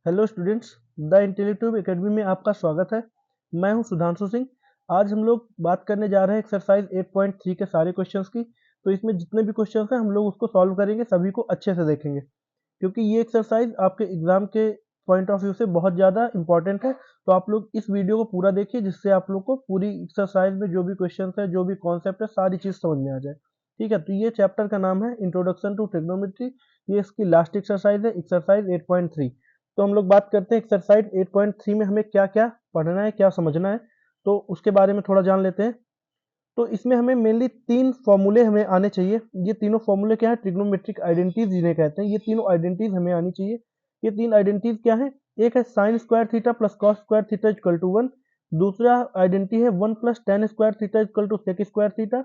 Hello students, the इंटेलेक्टिव academy में आपका स्वागत है। मैं हूं सुधांशु सिंह। आज हम लोग बात करने जा रहे हैं एक्सरसाइज 8.3 के सारे क्वेश्चंस की। तो इसमें जितने भी क्वेश्चंस हैं हम लोग उसको सॉल्व करेंगे, सभी को अच्छे से देखेंगे क्योंकि ये एक्सरसाइज आपके एग्जाम के पॉइंट ऑफ व्यू से बहुत ज़्यादा इंपॉर्टेंट है। तो आप लोग इस वीडियो को पूरा देखिए जिससे आप लोग को पूरी एक्सरसाइज में जो भी क्वेश्चन है, जो भी कॉन्सेप्ट है, सारी चीज़ समझ में आ जाए। ठीक है, तो ये चैप्टर का नाम है इंट्रोडक्शन टू ट्रिग्नोमेट्री। ये इसकी लास्ट एक्सरसाइज है, एक्सरसाइज 8.3। तो हम लोग बात करते हैं एक्सरसाइज 8.3 में हमें क्या क्या पढ़ना है, क्या समझना है, तो उसके बारे में थोड़ा जान लेते हैं। तो इसमें हमें मेनली तीन फॉर्मूले हमें आने चाहिए। ये तीनों फॉर्मूले क्या है? ट्रिग्नोमेट्रिक आइडेंटिटीज जिन्हें कहते हैं। ये तीनों आइडेंटिटीज हमें आनी चाहिए। ये तीन आइडेंटिटीज क्या है? एक है sine square theta plus cos square theta equal to 1। दूसरा आइडेंटिटी है 1 plus tan square theta equal to sec square theta.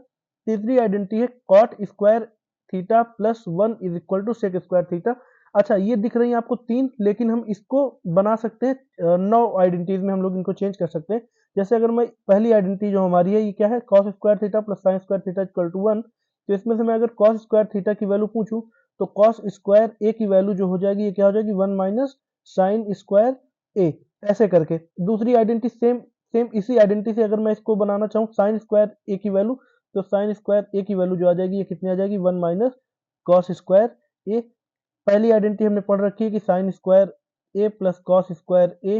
तीसरी आइडेंटिटी है cot square theta plus 1 is equal to sec square theta. अच्छा, ये दिख रही है आपको तीन, लेकिन हम इसको बना सकते हैं 9 आइडेंटिटीज में। हम लोग इनको चेंज कर सकते हैं। जैसे अगर मैं पहली आइडेंटिटी जो हमारी है, ये क्या है? Cos square theta plus sine square theta equal to 1। तो इसमें से मैं अगर कॉस स्क्वायर थीटा की वैल्यू पूछूं तो कॉस स्क्वायर ए की वैल्यू जो हो जाएगी, ये क्या हो जाएगी? 1 माइनस साइन स्क्वायर ए। ऐसे करके दूसरी आइडेंटिटी सेम सेम इसी आइडेंटिटी से अगर मैं इसको बनाना चाहूँ साइन स्क्वायर ए की वैल्यू, तो साइन स्क्वायर ए की वैल्यू जो आ जाएगी, ये कितनी आ जाएगी? 1 माइनस कॉस स्क्वायर ए। पहली आइडेंटिटी हमने पढ़ रखी है कि sine square A plus cos square A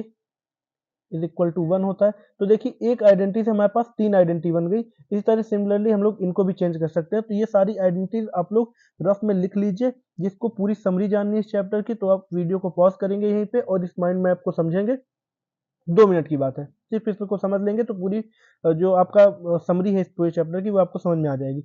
is equal to 1 होता है। तो देखिए, एक आइडेंटिटी से हमारे पास तीन आइडेंटिटी बन गई। इसी तरह सिमिलरली हम लोग इनको भी चेंज कर सकते हैं। तो ये सारी आइडेंटिटीज आप लोग रफ में लिख लीजिए। जिसको पूरी समरी जाननी है इस चैप्टर की, तो आप वीडियो को पॉज करेंगे यहीं पे और इस माइंड मैप को समझेंगे। 2 मिनट की बात है, सिर्फ इसको समझ लेंगे तो पूरी जो आपका समरी है इस पूरे चैप्टर की, वो आपको समझ में आ जाएगी।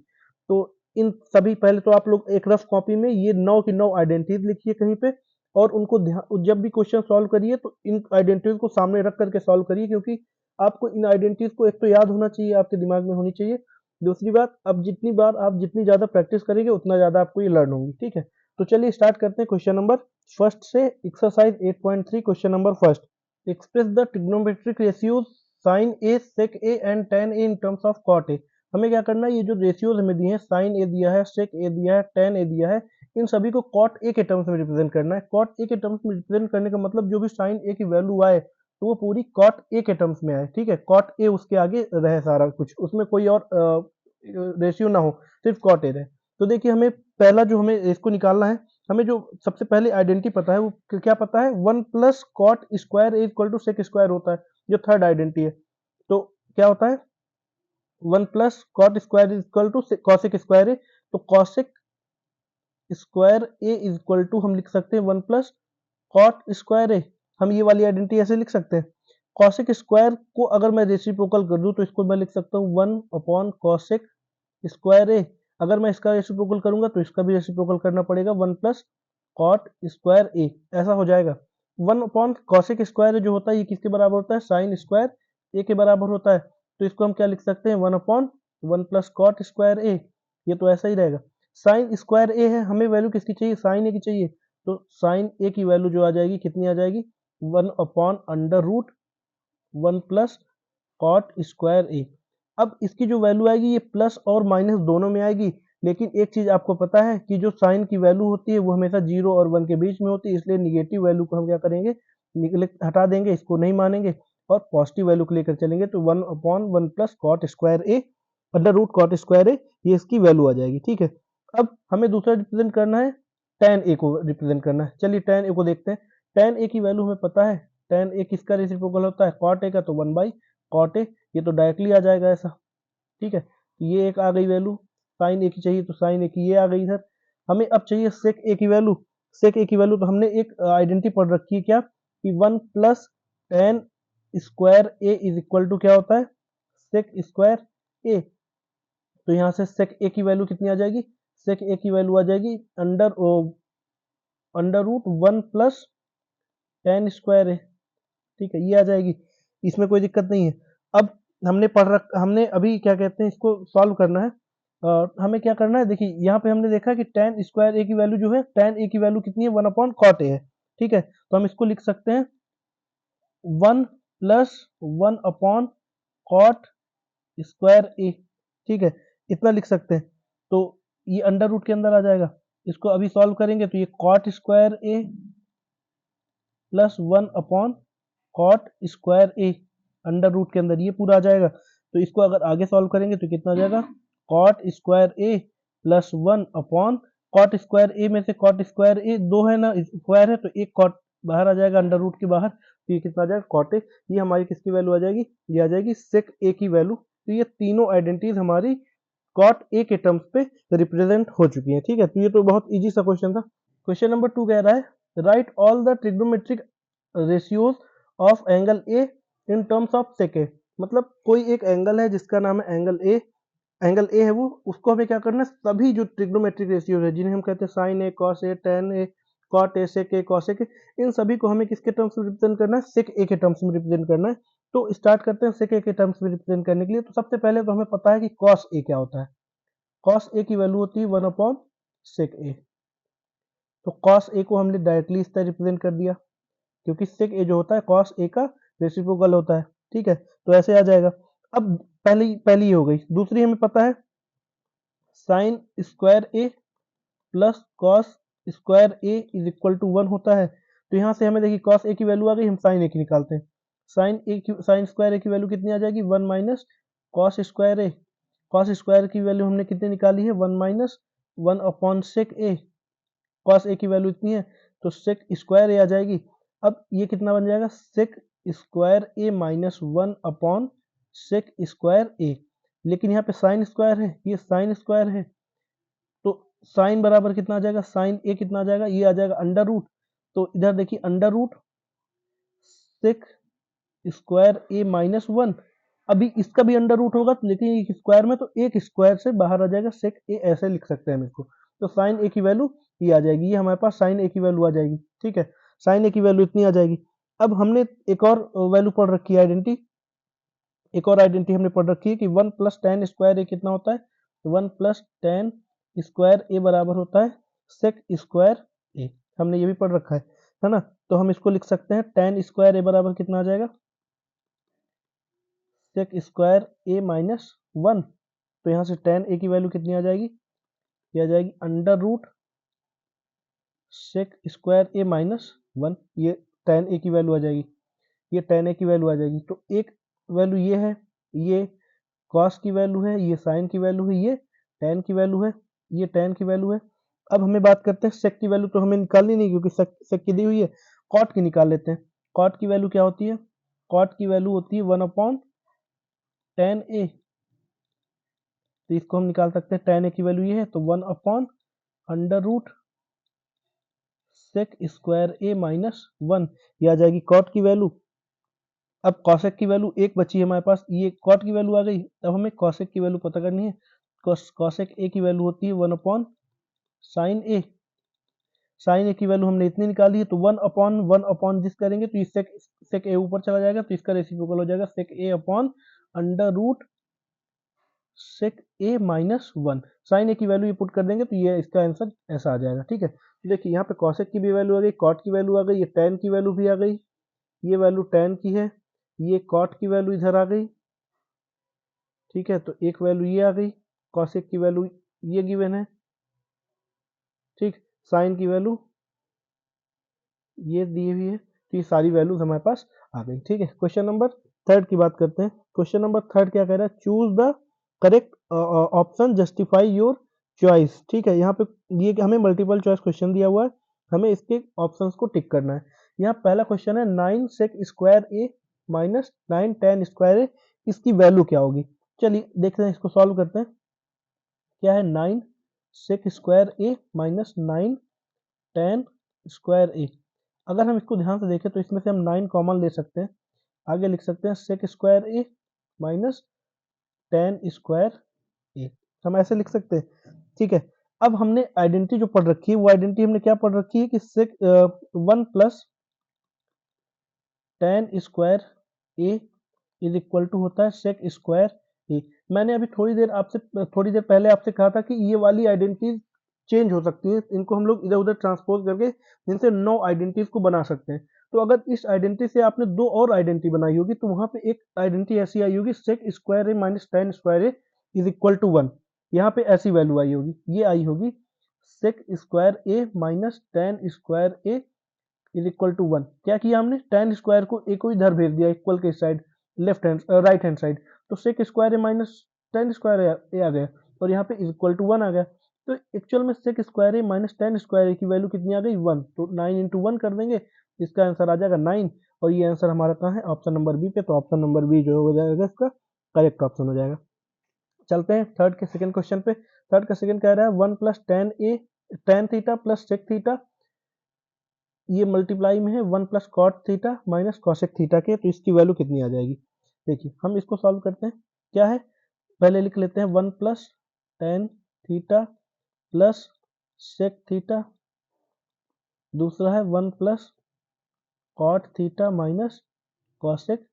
तो इन सभी, पहले तो आप लोग एक रफ कॉपी में ये 9 की 9 आइडेंटिटीज लिखिए कहीं पे, और उनको जब भी क्वेश्चन सॉल्व करिए तो इन आइडेंटिटीज को सामने रख करके सॉल्व करिए, क्योंकि आपको इन आइडेंटिटीज को एक तो याद होना चाहिए, आपके दिमाग में होनी चाहिए। दूसरी बात, अब जितनी बार आप जितनी ज्यादा प्रैक्टिस करेंगे उतना ज्यादा आपको ये लर्न होगी। ठीक है, तो चलिए स्टार्ट करते हैं क्वेश्चन नंबर फर्स्ट से। Exercise 8.3 question number first. Express the trigonometric ratios sine A sec A and tan A in terms of cot A. हमें क्या करना है? ये जो रेशियोज हमें दिए हैं, साइन ए दिया है, सेक ए दिया है, टेन ए दिया है, इन सभी को कॉट ए के टर्म्स में रिप्रेजेंट करना है। कॉट ए के टर्म्स में रिप्रेजेंट करने का मतलब जो भी साइन ए की वैल्यू आए तो वो पूरी कॉट ए के टर्म्स में आए। ठीक है, कॉट ए उसके आगे रहे, सारा कुछ उसमें कोई और रेशियो ना हो, सिर्फ कॉट ए रहे। तो देखिए, हमें पहला जो हमें इसको निकालना है, हमें जो सबसे पहले आइडेंटिटी पता है वो क्या पता है? 1 plus cot square A equal to sec square होता है, जो थर्ड आइडेंटिटी है। तो क्या होता है? 1 plus cot square is equal to cosec square A. तो cosec square A is equal to हम लिख सकते हैं 1 प्लस कॉट स्क्वायर ए। हम ये वाली आइडेंटिटी ऐसे लिख सकते हैं। कॉसेक स्क्वायर को अगर मैं रेसिप्रोकल कर दूं तो इसको मैं लिख सकता हूँ 1 अपॉन कॉसेक स्क्वायर ए। अगर मैं इसका रेसिप्रोकल करूंगा तो इसका भी रेसिप्रोकल करना पड़ेगा, 1 प्लस कॉट स्क्वायर ए, ऐसा हो जाएगा। 1 अपॉन कॉसेक स्क्वायर जो होता है, ये किसके बराबर होता है? साइन स्क्वायर ए के बराबर होता है। तो इसको हम क्या लिख सकते हैं? 1 upon 1 plus cot square A. ये तो ऐसा ही रहेगा। साइन स्क्वायर ए है, हमें वैल्यू किसकी चाहिए? साइन ए की चाहिए। तो साइन ए की वैल्यू जो आ जाएगी, कितनी आ जाएगी? 1 upon under root 1 plus cot square A. अब इसकी जो वैल्यू आएगी, ये प्लस और माइनस दोनों में आएगी। लेकिन एक चीज आपको पता है कि जो साइन की वैल्यू होती है वो हमेशा 0 और 1 के बीच में होती है, इसलिए निगेटिव वैल्यू को हम क्या करेंगे? हटा देंगे, इसको नहीं मानेंगे और पॉजिटिव वैल्यू को लेकर चलेंगे। तो 1 upon 1 plus cot square A under root cot square A, ये इसकी वैल्यू आ जाएगी। ठीक है, अब हमें दूसरा रिप्रेजेंट करना है, टेन ए को रिप्रेजेंट करना है। चलिए टेन ए को देखते हैं। टेन ए की वैल्यू हमें पता है, टेन ए किसका रेसिप्रोकल होता है? कॉट ए का। तो 1 बाई कॉट ए, ये तो डायरेक्टली आ जाएगा ऐसा। ठीक है, तो ये एक आ गई वैल्यू। साइन ए की चाहिए तो साइन ए की ये आ गई इधर। हमें अब चाहिए सेक ए की वैल्यू। सेक ए की वैल्यू तो हमने एक आइडेंटिटी पढ़ रखी है, क्या कि 1 plus tan square A is equal to क्या होता है? Sec square A. तो यहाँ से सेक ए की वैल्यू कितनी आ जाएगी? सेक ए की वैल्यू आ जाएगी under root 1 plus tan square A. ठीक है, ये आ जाएगी, इसमें कोई दिक्कत नहीं है। अब हमने अभी क्या कहते हैं, इसको सॉल्व करना है। हमें क्या करना है? देखिए, यहाँ पे हमने देखा कि टेन स्क्वायर ए की वैल्यू जो है, टेन ए की वैल्यू कितनी है? 1 अपॉन कॉट ए है। ठीक है, तो हम इसको लिख सकते हैं 1 plus 1 upon cot square A. ठीक है, इतना लिख सकते हैं। तो ये अंडर रूट के अंदर आ जाएगा। इसको अभी सॉल्व करेंगे तो ये cot square A plus 1 upon cot square A under root के अंदर, ये पूरा आ जाएगा। तो इसको अगर आगे सॉल्व करेंगे तो कितना आ जाएगा, कॉट स्क्वायर ए प्लस 1 अपॉन कॉट स्क्वायर ए में से कॉट स्क्वायर ए 2 है ना, स्क्वायर है तो एक कॉट बाहर आ जाएगा अंडर रूट के बाहर, तो ये कितना आ जाएगा कॉट ए। ये हमारी किसकी वैल्यू आ जाएगी, ये आ जाएगी सेक ए की वैल्यू। तो ये तीनों आइडेंटिटीज हमारी कॉट ए के टर्म्स पे रिप्रेजेंट हो चुकी है। ठीक है, तो ये तो बहुत इजी सा क्वेश्चन था। क्वेश्चन नंबर 2 कह रहा है right all the trigonometric ratios of angle A in terms of sec A. मतलब कोई एक एंगल है जिसका नाम है एंगल ए है वो, उसको हमें क्या करना है, सभी जो ट्रिग्नोमेट्रिक रेशियो है जिन्हें हम कहते हैं sine A, cos A, tan A, cot A, sec A, cosec A, इन सभी को हमें किसके टर्म्स में रिप्रेजेंट करना है, सेक ए के टर्म्स में रिप्रेजेंट करना है। तो स्टार्ट करते हैं सेक ए के टर्म्स में रिप्रेजेंट करने के लिए। तो सबसे पहले तो हमें पता है कि कॉस ए क्या होता है। कॉस ए की वैल्यू होती है 1 अपॉन सेक ए। तो कॉस ए को हमने डायरेक्टली इस तरह रिप्रेजेंट कर दिया, क्योंकि सेक ए जो होता है कॉस ए का रेसिप्रोकल होता है। ठीक है, तो ऐसे आ जाएगा। अब पहली ये हो गई। दूसरी हमें पता है sine square A plus cos square A is equal to 1 होता है। तो यहाँ से हमें देखिए कॉस ए की वैल्यू आ गई, हम साइन ए की निकालते हैं। साइन स्क्वायर ए की वैल्यू कितनी आ जाएगी, 1 माइनस कॉस स्क्वायर ए। कॉस स्क्वायर की वैल्यू हमने कितनी निकाली है, 1 माइनस 1 अपॉन सेक ए। कॉस ए की वैल्यू इतनी है तो सेक स्क्वायर ए आ जाएगी। अब ये कितना बन जाएगा, सेक स्क्वायर ए माइनस 1 अपॉन सेक स्क्वायर ए। लेकिन यहाँ पे साइन स्क्वायर है, ये साइन स्क्वायर है, तो साइन बराबर कितना आ जाएगा, साइन ए कितना आ जाएगा, ये आ जाएगा अंडर रूट। तो इधर देखिए अंडर रूट सेक स्क्वायर ए माइनस 1। अभी इसका भी अंडर रूट होगा लेकिन एक स्क्वायर में, तो एक स्क्वायर से बाहर आ जाएगा सेक ए, ऐसे लिख सकते हैं हम इसको। तो साइन ए की वैल्यू ये आ जाएगी, ये हमारे पास साइन ए की वैल्यू आ जाएगी। ठीक है, साइन ए की वैल्यू इतनी आ जाएगी। अब हमने एक और वैल्यू पढ़ रखी है, आइडेंटिटी, एक और आइडेंटिटी हमने पढ़ रखी है कि 1 प्लस टेन स्क्वायर ए कितना होता है, 1 प्लस टेन स्क्वायर ए बराबर होता है सेक स्क्वायर ए। हमने ये भी पढ़ रखा है ना। तो हम इसको लिख सकते हैं टेन स्क्वायर ए बराबर कितना आ जाएगा, सेक स्क्वायर ए माइनस 1। तो यहाँ से टेन ए की वैल्यू कितनी आ जाएगी, ये आ जाएगी अंडर रूट सेक स्क्वायर ए माइनस 1। ये टेन ए की वैल्यू आ जाएगी, ये टेन ए की वैल्यू आ जाएगी। तो एक वैल्यू ये है, ये कॉस की वैल्यू है, ये साइन की वैल्यू है, ये टेन की वैल्यू है, ये टेन की वैल्यू है। अब हमें बात करते हैं सेक की वैल्यू, तो हमें निकालनी नहीं क्योंकि सेक की दी हुई है। कॉट की निकाल लेते हैं। कॉट की वैल्यू क्या होती है, कॉट की वैल्यू होती है 1 अपॉन टेन ए। तो इसको हम निकाल सकते हैं, टेन ए की वैल्यू ये है तो 1 upon under root sec square ए माइनस 1, ये आ जाएगी कॉट की वैल्यू। अब कॉसेक की वैल्यू एक बची है हमारे पास, ये कॉट की वैल्यू आ गई। अब हमें कॉसेक की वैल्यू पता करनी है। कॉसेक ए की वैल्यू होती है 1 अपॉन साइन ए। साइन ए की वैल्यू हमने इतनी निकाली है, तो 1 अपॉन जिस करेंगे तो ये सेक ए ऊपर चला जाएगा, तो इसका रेसिप्रोकल हो जाएगा सेक A upon under root sec A minus 1। Sign ए की वैल्यू ये पुट कर देंगे तो ये इसका आंसर ऐसा आ जाएगा। ठीक है, तो देखिए यहाँ पे कॉसेक की भी वैल्यू आ गई, कॉट की वैल्यू आ गई, ये टेन की वैल्यू भी आ गई, ये वैल्यू टेन की है, ये कॉट की वैल्यू इधर आ गई। ठीक है, तो एक वैल्यू ये आ गई, कॉसेक की वैल्यू ये गिवन है। ठीक, साइन की वैल्यू ये दी हुई है, तो ये सारी वैल्यूज हमारे पास आ गई। ठीक है, क्वेश्चन नंबर थर्ड की बात करते हैं। क्वेश्चन नंबर थर्ड क्या कह रहा है, choose the correct option justify your choice. ठीक है, यहाँ पे ये हमें मल्टीपल चॉइस क्वेश्चन दिया हुआ है, हमें इसके ऑप्शंस को टिक करना है। यहाँ पहला क्वेश्चन है 9 सेक स्क्वायर ए माइनस 9 टेन स्क्वायर ए, इसकी वैल्यू क्या होगी। चलिए देखते हैं, इसको सॉल्व करते हैं। क्या है, 9 सेक स्क्वायर ए माइनस 9 टेन स्क्वायर ए। अगर हम इसको ध्यान से देखें तो इसमें से हम 9 कॉमन ले सकते हैं, आगे लिख सकते हैं सेक square A minus tan square A, हम ऐसे लिख सकते हैं। ठीक है, अब हमने आइडेंटिटी जो पढ़ रखी है, वो आइडेंटिटी हमने क्या पढ़ रखी है कि sec 1 plus tan square A is equal to होता है सेक स्क्वायर ए। मैंने अभी थोड़ी देर पहले आपसे कहा था कि ये वाली आइडेंटिटीज चेंज हो सकती है, इनको हम लोग इधर उधर ट्रांसपोज करके जिनसे 9 आइडेंटिटीज को बना सकते हैं। तो अगर इस आइडेंटिटी से आपने 2 और आइडेंटिटी बनाई होगी तो वहां पे एक आइडेंटिटी ऐसी आई होगी sec square A minus tan square A is equal to 1। यहाँ पे ऐसी वैल्यू आई होगी, ये आई होगी sec square A minus tan square A is equal to 1। क्या किया हमने, टेन स्क्वायर को ए को इधर भेज दिया इक्वल के side, left hand right hand side, तो सेक स्क्वायर ए माइनस टेन स्क्वायर ए आ गया और यहाँ पे इज इक्वल टू 1 आ गया। तो एक्चुअल में सेक स्क्वायर ए माइनस टेन स्क्वायर ए की वैल्यू कितनी आ गई, 1। तो 9 इंटू 1 कर देंगे, इसका आंसर आ जाएगा 9। और ये आंसर हमारा कहाँ है, ऑप्शन नंबर बी पे। तो ऑप्शन नंबर बी जो हो जाएगा इसका करेक्ट ऑप्शन हो जाएगा। चलते हैं थर्ड के सेकंड क्वेश्चन पे। थर्ड का सेकंड कह रहा है 1 plus tan theta plus sec theta, ये मल्टीप्लाई में है 1 plus cot theta minus cosec theta के, तो इसकी वैल्यू कितनी आ जाएगी। देखिए हम इसको सॉल्व करते हैं। क्या है, पहले लिख लेते हैं 1 plus tan theta plus sec theta, दूसरा है 1 plus cot theta minus cosec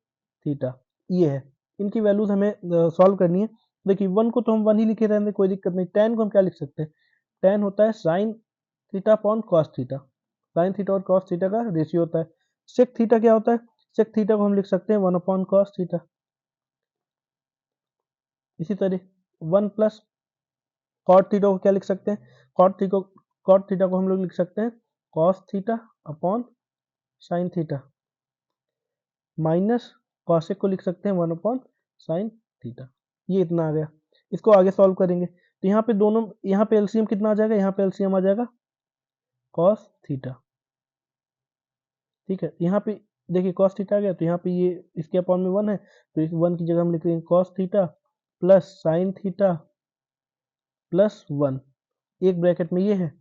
theta. ये है, इनकी वैल्यूज हमें सॉल्व करनी है। देखिए 1 को तो हम 1 ही लिखे रहने, कोई दिक्कत नहीं। टेन को हम क्या लिख सकते हैं, टेन होता है sine theta upon cos theta, sign theta और कॉस थीटा का रेशियो होता है। सेक थीटा क्या होता है, सेक थीटा को हम लिख सकते हैं 1 अपॉन कॉस थीटा। इसी तरह 1 प्लस कॉट थीटा को क्या लिख सकते हैं, कॉट थीटा को हम लोग लिख सकते हैं cos theta upon sine theta, minus cosec को लिख सकते हैं 1 अपॉन साइन थीटा। ये इतना आ गया। इसको आगे सॉल्व करेंगे तो यहाँ पे दोनों, यहाँ पे एलसीएम कितना आ जाएगा, यहाँ पे एलसीएम आ जाएगा कॉस थीटा। ठीक है, यहाँ पे देखिए कॉस थीटा आ गया, तो यहाँ पे ये इसके अपॉन में 1 है, तो इस 1 की जगह हम लिख लेंगे cos theta plus sine theta plus 1, एक ब्रैकेट में ये है,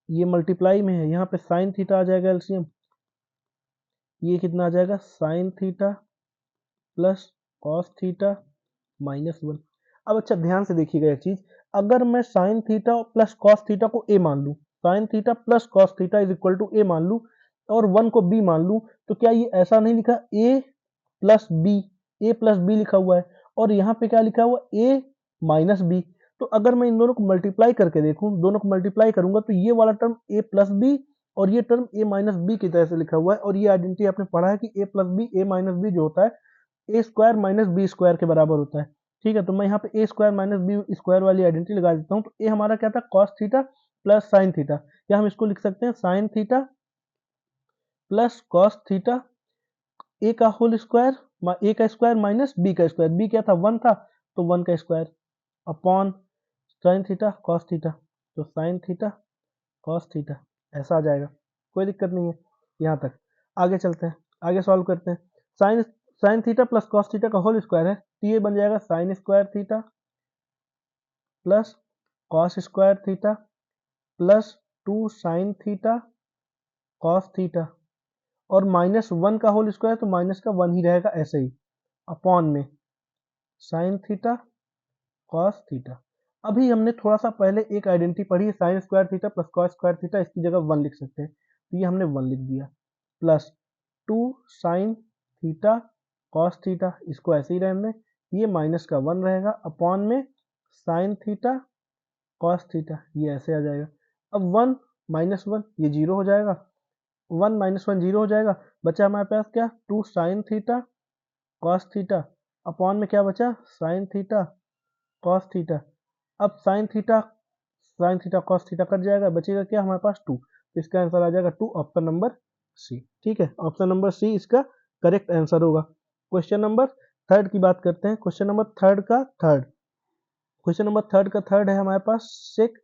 ये मल्टीप्लाई में है, यहाँ पे साइन थीटा आ जाएगा एलसीएम, ये कितना आ जाएगा sine theta plus cos theta minus 1। अब अच्छा ध्यान से देखिएगा एक चीज, अगर मैं sine theta plus cos theta को ए मान लूं, sine theta plus cos theta is equal to A मान लूं और 1 को बी मान लूं, तो क्या ये ऐसा नहीं लिखा ए प्लस बी, ए प्लस बी लिखा हुआ है और यहाँ पे क्या लिखा हुआ ए माइनस बी। तो अगर मैं इन दोनों को मल्टीप्लाई करके देखूं, दोनों को मल्टीप्लाई करूंगा तो ये वाला टर्म ए प्लस बी और ये टर्म ए माइनस बी की तरह से लिखा हुआ है। और ये आइडेंटिटी आपने पढ़ा है कि ए plus B A minus B जो होता है ए स्क्वायर माइनस बी स्क्वायर के बराबर होता है। ठीक है, तो मैं यहाँ पे A square minus B square वाली आइडेंटिटी लगा देता हूँ। तो ए हमारा क्या था, cos theta plus sine theta, या हम इसको लिख सकते हैं sine theta plus cos theta, A का होल स्क्वायर, ए का स्क्वायर माइनस बी का स्क्वायर, बी क्या था 1 था तो 1 का square upon sine theta cos theta, तो साइन थीटा कॉस थीटा ऐसा आ जाएगा। कोई दिक्कत नहीं है यहाँ तक। आगे चलते हैं, आगे सॉल्व करते हैं। Sine sine theta plus cos theta का होल स्क्वायर है, तो ये बन जाएगा sine square theta plus cos square theta plus 2 sine theta cos theta और माइनस 1 का होल स्क्वायर, तो माइनस का 1 ही रहेगा ऐसे ही, अपॉन में साइन थीटा कॉस थीटा। अभी हमने थोड़ा सा पहले एक आइडेंटिटी पढ़ी है, sine square theta plus cos square theta, इसकी जगह 1 लिख सकते हैं, तो ये हमने 1 लिख दिया, plus 2 sine theta cos theta, इसको ऐसे ही रहने दें, ये माइनस का 1 रहेगा अपॉन में साइन थीटा कॉस थीटा, ये ऐसे आ जाएगा। अब 1 माइनस 1 ये 0 हो जाएगा, 1 माइनस 1 0 हो जाएगा, बचा हमारे पास क्या 2 sine theta cos theta upon में क्या बचा साइन थीटा कॉस थीटा। अब sign theta cos theta cut जाएगा, बचेगा क्या हमारे पास 2, तो इसका आंसर आ जाएगा 2, ऑप्शन नंबर सी। ठीक है, ऑप्शन नंबर सी इसका करेक्ट आंसर होगा। क्वेश्चन नंबर थर्ड की बात करते हैं। क्वेश्चन नंबर थर्ड का थर्ड है हमारे पास sec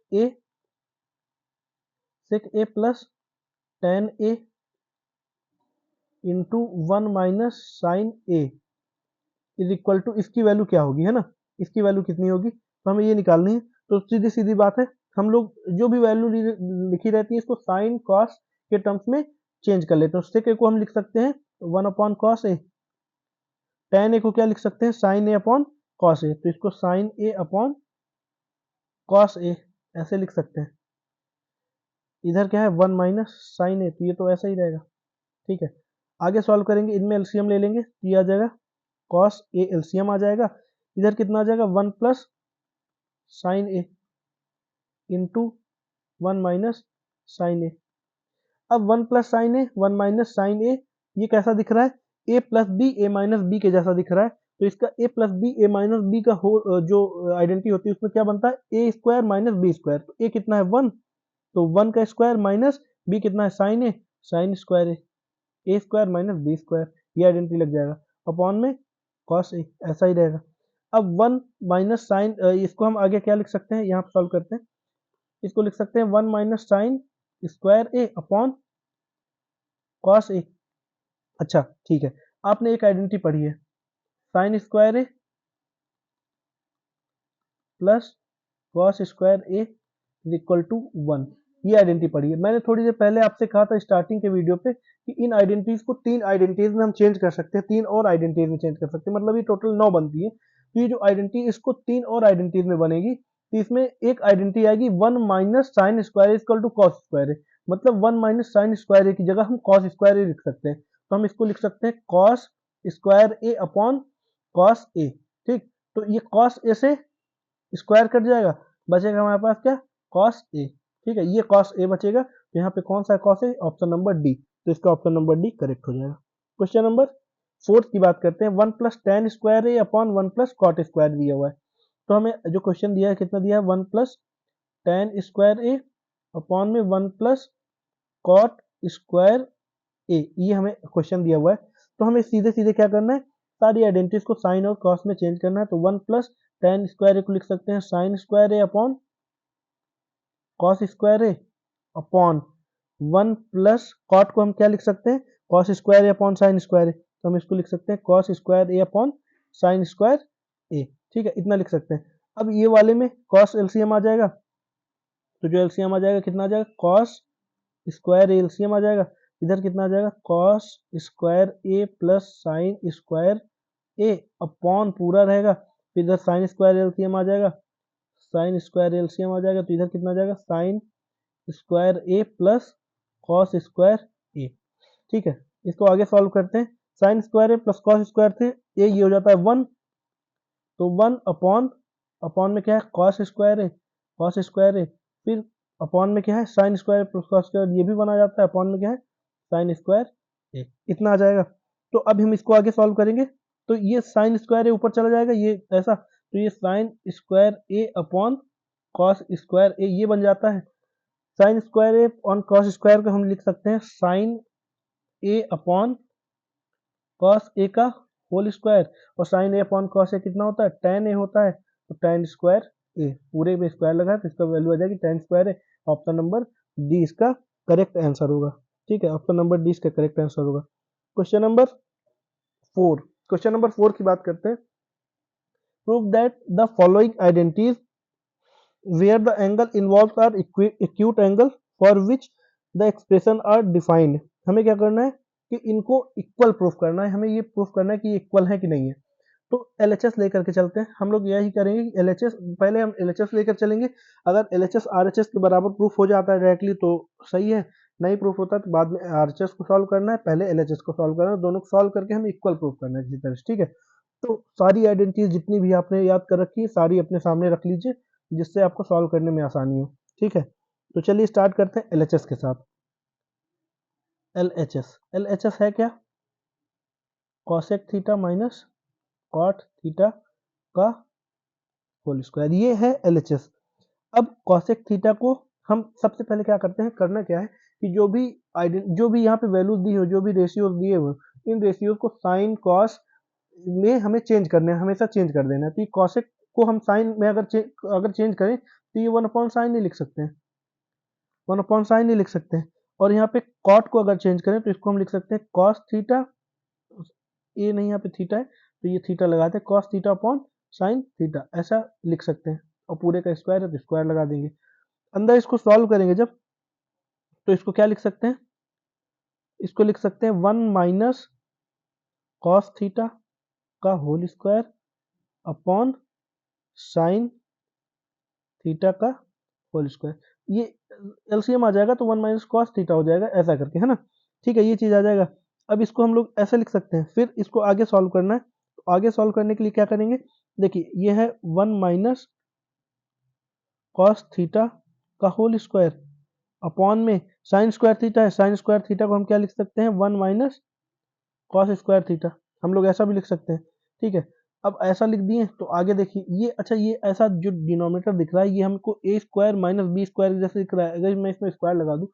A plus tan A into 1 minus sine A is equal to, इसकी वैल्यू क्या होगी, है ना, इसकी वैल्यू कितनी होगी, तो हमें ये निकालनी है। तो सीधी सीधी बात है, हम लोग जो भी वैल्यू लिखी रहती है इसको साइन कॉस के टर्म्स में चेंज कर लेते हैं। सेक ए को हम लिख सकते हैं 1 अपॉन कॉस ए, टेन ए को क्या लिख सकते हैं साइन ए अपॉन कॉस ए, तो इसको sign A upon cos A ऐसे लिख सकते हैं। इधर क्या है 1 माइनस साइन ए, तो ये तो ऐसा ही रहेगा। ठीक है, आगे सॉल्व करेंगे, इनमें एलसीएम ले लेंगे, तो ये आ जाएगा कॉस ए एलसीएम आ जाएगा, इधर कितना आ जाएगा 1 plus sine A into 1 minus sine A. अब 1 प्लस साइन ए 1 माइनस साइन ए, ये कैसा दिख रहा है, ए plus B A minus B के जैसा दिख रहा है, तो इसका ए plus B A minus B का जो आइडेंटिटी होती है उसमें क्या बनता है ए स्क्वायर माइनस बी स्क्वायर, तो ए कितना है 1, तो 1 का स्क्वायर माइनस बी कितना है साइन ए, साइन स्क्वायर ए स्क्वायर माइनस बी स्क्वायर, ये आइडेंटिटी लग जाएगा, अपॉन में कॉस ए, ऐसा ही रहेगा। अब 1 माइनस साइन, इसको हम आगे क्या लिख सकते हैं, यहाँ पर सॉल्व करते हैं, इसको लिख सकते हैं 1 minus sine square A upon cos A. अच्छा ठीक है, आपने एक आइडेंटिटी पढ़ी है, sine square A plus cos square A is equal to 1, ये आइडेंटिटी पढ़ी है। मैंने थोड़ी देर पहले आपसे कहा था स्टार्टिंग के वीडियो पे कि इन आइडेंटिटीज को 3 आइडेंटिटीज में हम चेंज कर सकते हैं, 3 और आइडेंटिटीज में चेंज कर सकते हैं, मतलब ये टोटल 9 बनती है। तो ये जो आइडेंटिटी इसको 3 और आइडेंटिटीज में बनेगी, तो इसमें एक आइडेंटिटी आएगी 1 minus sine square equal to cos square A, मतलब 1 माइनस साइन स्क्वायर ए की जगह हम कॉस स्क्वायर ए लिख सकते हैं। तो हम इसको लिख सकते हैं cos square A upon cos A. ठीक, तो ये कॉस ए से स्क्वायर कट जाएगा, बचेगा हमारे पास क्या, कॉस ए। ठीक है, ये कॉस ए बचेगा, तो यहाँ पे कौन सा कॉस है, ऑप्शन नंबर डी, तो इसका ऑप्शन नंबर डी करेक्ट हो जाएगा। क्वेश्चन नंबर 4 की बात करते हैं, 1 plus tan square A upon 1 plus cot square दिया हुआ है। तो हमें जो क्वेश्चन दिया है कितना दिया है, 1 plus tan square A upon में 1 प्लस कॉट स्क्वायर ए, ये हमें क्वेश्चन दिया हुआ है। तो हमें सीधे सीधे क्या करना है, सारी आइडेंटिटीज को साइन और कॉस में चेंज करना है। तो 1 प्लस टेन स्क्वायर ए को लिख सकते हैं sign square A upon cos square A upon 1 plus cot को हम क्या लिख सकते हैं, cos square A upon sine square A, तो हम इसको लिख सकते हैं cos square A upon sine square A. ठीक है, इतना लिख सकते हैं। अब ये वाले में कॉस एलसीएम आ जाएगा, तो जो एलसीएम आ जाएगा कितना आ जाएगा, कॉस स्क्वायर ए एलसीएम आ जाएगा, इधर कितना आ जाएगा, cos square A plus sine square A upon पूरा रहेगा, फिर इधर साइन स्क्वायर एलसीएम आ जाएगा, साइन स्क्वायर एलसीएम आ जाएगा, तो इधर कितना आ जाएगा, sine square A plus cos square A. ठीक है, इसको आगे सॉल्व करते हैं, साइन स्क्वायर ए प्लस कॉस स्क्वायर थे ए, ये हो जाता है 1, तो 1 अपॉन, अपॉन में क्या है, कॉस स्क्वायर ए, कॉस स्क्वायर ए, फिर अपॉन में क्या है, sine square plus cos square, ये भी बना जाता है, अपॉन में क्या है, साइन स्क्वायर ए, इतना आ जाएगा। तो अब हम इसको आगे सॉल्व करेंगे, तो ये साइन स्क्वायर ए ऊपर चला जाएगा, ये ऐसा, तो ये sign square A upon cos square A ये बन जाता है। Sine square A on cos square को हम लिख सकते हैं sine A upon cos A का होल स्क्वायर, और साइन ए अपॉन कॉस ए कितना होता है, टेन ए होता है, तो टेन स्क्वायर ए, पूरे में स्क्वायर लगा है तो इसका वैल्यू आ जाएगी टेन स्क्वायर ए। ऑप्शन नंबर डी इसका करेक्ट आंसर होगा। ठीक है, ऑप्शन नंबर डी इसका करेक्ट आंसर होगा। क्वेश्चन नंबर 4, क्वेश्चन नंबर 4 की बात करते हैं, prove that the following identities where the angle involved are acute angle for which the expression are defined। हमें क्या करना है कि इनको इक्वल प्रूफ करना है, हमें ये प्रूफ करना है कि ये इक्वल है कि नहीं है। तो LHS लेकर के चलते हैं, हम लोग यही करेंगे कि LHS, पहले हम LHS लेकर चलेंगे, अगर LHS RHS के बराबर प्रूफ हो जाता है डायरेक्टली तो सही है, नहीं प्रूफ होता तो बाद में RHS को सॉल्व करना है, पहले LHS को सॉल्व करना है, दोनों को सॉल्व करके हमें इक्वल प्रूफ करना है इसी तरह से। ठीक है, तो सारी आइडेंटिटीज जितनी भी आपने याद कर रखी है सारी अपने सामने रख लीजिए, जिससे आपको सॉल्व करने में आसानी हो। ठीक है, तो चलिए स्टार्ट करते हैं LHS के साथ। LHS है क्या, cosec theta minus cot theta का होल स्क्वायर, ये है LHS। अब कॉसेक थीटा को हम सबसे पहले क्या करते हैं, करना क्या है कि जो भी यहाँ पे वैल्यूज दी हो, जो भी रेशियोज दिए हुए, इन रेशियोज को साइन कॉस में हमें चेंज करना है, हमेशा चेंज कर देना है। तो ये कॉसेक को हम साइन में अगर चेंज करें तो ये 1 अपॉन साइन नहीं लिख सकते हैं, 1 अपॉन साइन नहीं लिख सकते हैं। और यहाँ पे कॉट को अगर चेंज करें तो इसको हम लिख सकते हैं कॉस थीटा, ये नहीं यहाँ पे थीटा है तो ये थीटा लगाते हैं, cos theta upon sine theta, ऐसा लिख सकते हैं। और पूरे का स्क्वायर है तो स्क्वायर लगा देंगे। अंदर इसको सॉल्व करेंगे जब, तो इसको क्या लिख सकते हैं, इसको लिख सकते हैं 1 माइनस कॉस थीटा का whole square upon sine theta का होल स्क्वायर, ये एलसीएम आ जाएगा तो 1 माइनस कॉस थीटा हो जाएगा, ऐसा करके, है ना। ठीक है, ये चीज आ जाएगा। अब इसको हम लोग ऐसा लिख सकते हैं, फिर इसको आगे सॉल्व करना है। तो आगे सॉल्व करने के लिए क्या करेंगे, देखिए ये है 1 माइनस कॉस थीटा का होल स्क्वायर अपॉन में साइन स्क्वायर थीटा है, साइन स्क्वायर थीटा को हम क्या लिख सकते हैं, 1 माइनस कॉस स्क्वायर थीटा, हम लोग ऐसा भी लिख सकते हैं। ठीक है, अब ऐसा लिख दिए तो आगे देखिए ये, अच्छा ये ऐसा जो डिनोमिनेटर दिख रहा है ये हमको ए स्क्वायर माइनस बी स्क्वायर जैसे दिख रहा है, अगर मैं इसमें स्क्वायर लगा दूं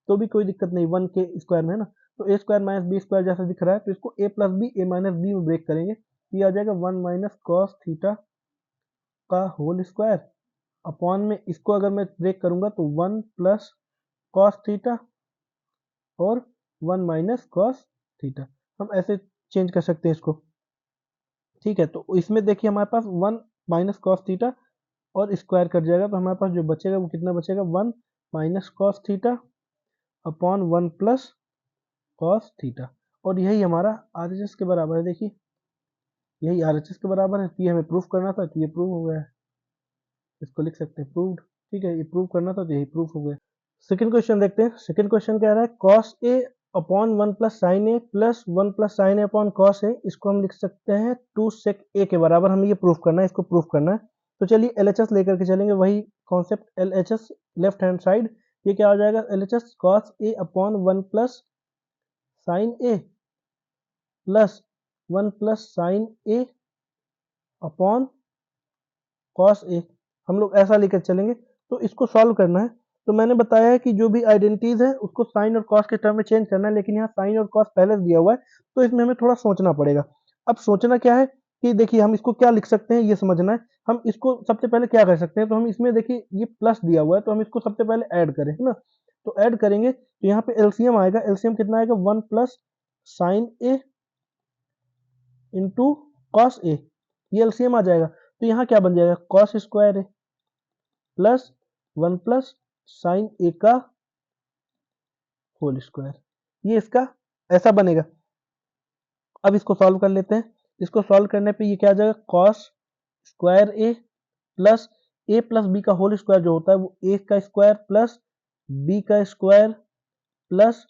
तो भी कोई दिक्कत नहीं, 1 के स्क्वायर में है ना, तो A square minus B square जैसा दिख रहा है, तो इसको ए plus B A minus B में ब्रेक करेंगे, ये आ जाएगा 1 माइनस कॉस थीटा का होल स्क्वायर अपॉन में इसको अगर मैं ब्रेक करूंगा तो 1 प्लस कॉस थीटा और 1 माइनस कॉस थीटा, हम ऐसे चेंज कर सकते हैं इसको। ठीक है, तो इसमें देखिए हमारे पास 1 माइनस कॉस थीटा और स्क्वायर कट जाएगा, तो हमारे पास जो बचेगा वो कितना बचेगा, 1 minus cos theta upon 1 plus cos theta, और यही हमारा आरएचएस के बराबर है। देखिए यही आरएचएस के बराबर है, तो ये हमें प्रूफ करना था, तो ये प्रूव हो गया है, इसको लिख सकते हैं प्रूव्ड। ठीक है, ये प्रूव करना था तो यही प्रूफ हो गया। सेकंड क्वेश्चन देखते हैं। सेकंड क्वेश्चन कह रहा है cos A upon 1 plus sine A plus 1 plus sine A upon cos ए, इसको हम लिख सकते हैं 2 सेक ए के बराबर, हमें ये प्रूफ करना है, इसको प्रूफ करना है। तो चलिए एलएचएस लेकर के चलेंगे, वही concept LHS left hand side, ये क्या हो जाएगा, LHS cos A upon 1 plus sine A plus 1 plus sine A upon cos ए, हम लोग ऐसा लेकर चलेंगे। तो इसको सॉल्व करना है, तो मैंने बताया है कि जो भी आइडेंटिटीज है उसको साइन और कॉस के टर्म में चेंज करना है, लेकिन यहाँ साइन और कॉस पहले से दिया हुआ है, तो इसमें हमें थोड़ा सोचना पड़ेगा। अब सोचना क्या है कि देखिए हम इसको क्या लिख सकते हैं, ये समझना है। हम इसको सबसे पहले क्या कर सकते हैं, तो हम इसमें देखिए ये प्लस दिया हुआ है, तो हम इसको सबसे पहले ऐड करें, है ना। तो ऐड करेंगे तो यहाँ पे एलसीएम आएगा, एलसीएम कितना आएगा, 1 प्लस साइन ए इंटू कॉस ए, ये एलसीएम आ जाएगा। तो यहाँ क्या बन जाएगा, कॉस स्क्वायर ए प्लस 1 प्लस साइन ए का होल स्क्वायर, ये इसका ऐसा बनेगा। अब इसको सॉल्व कर लेते हैं, इसको सॉल्व करने पे ये क्या आ जाएगा, कॉस स्क्वायर ए प्लस बी का होल स्क्वायर जो होता है वो ए का स्क्वायर प्लस बी का स्क्वायर प्लस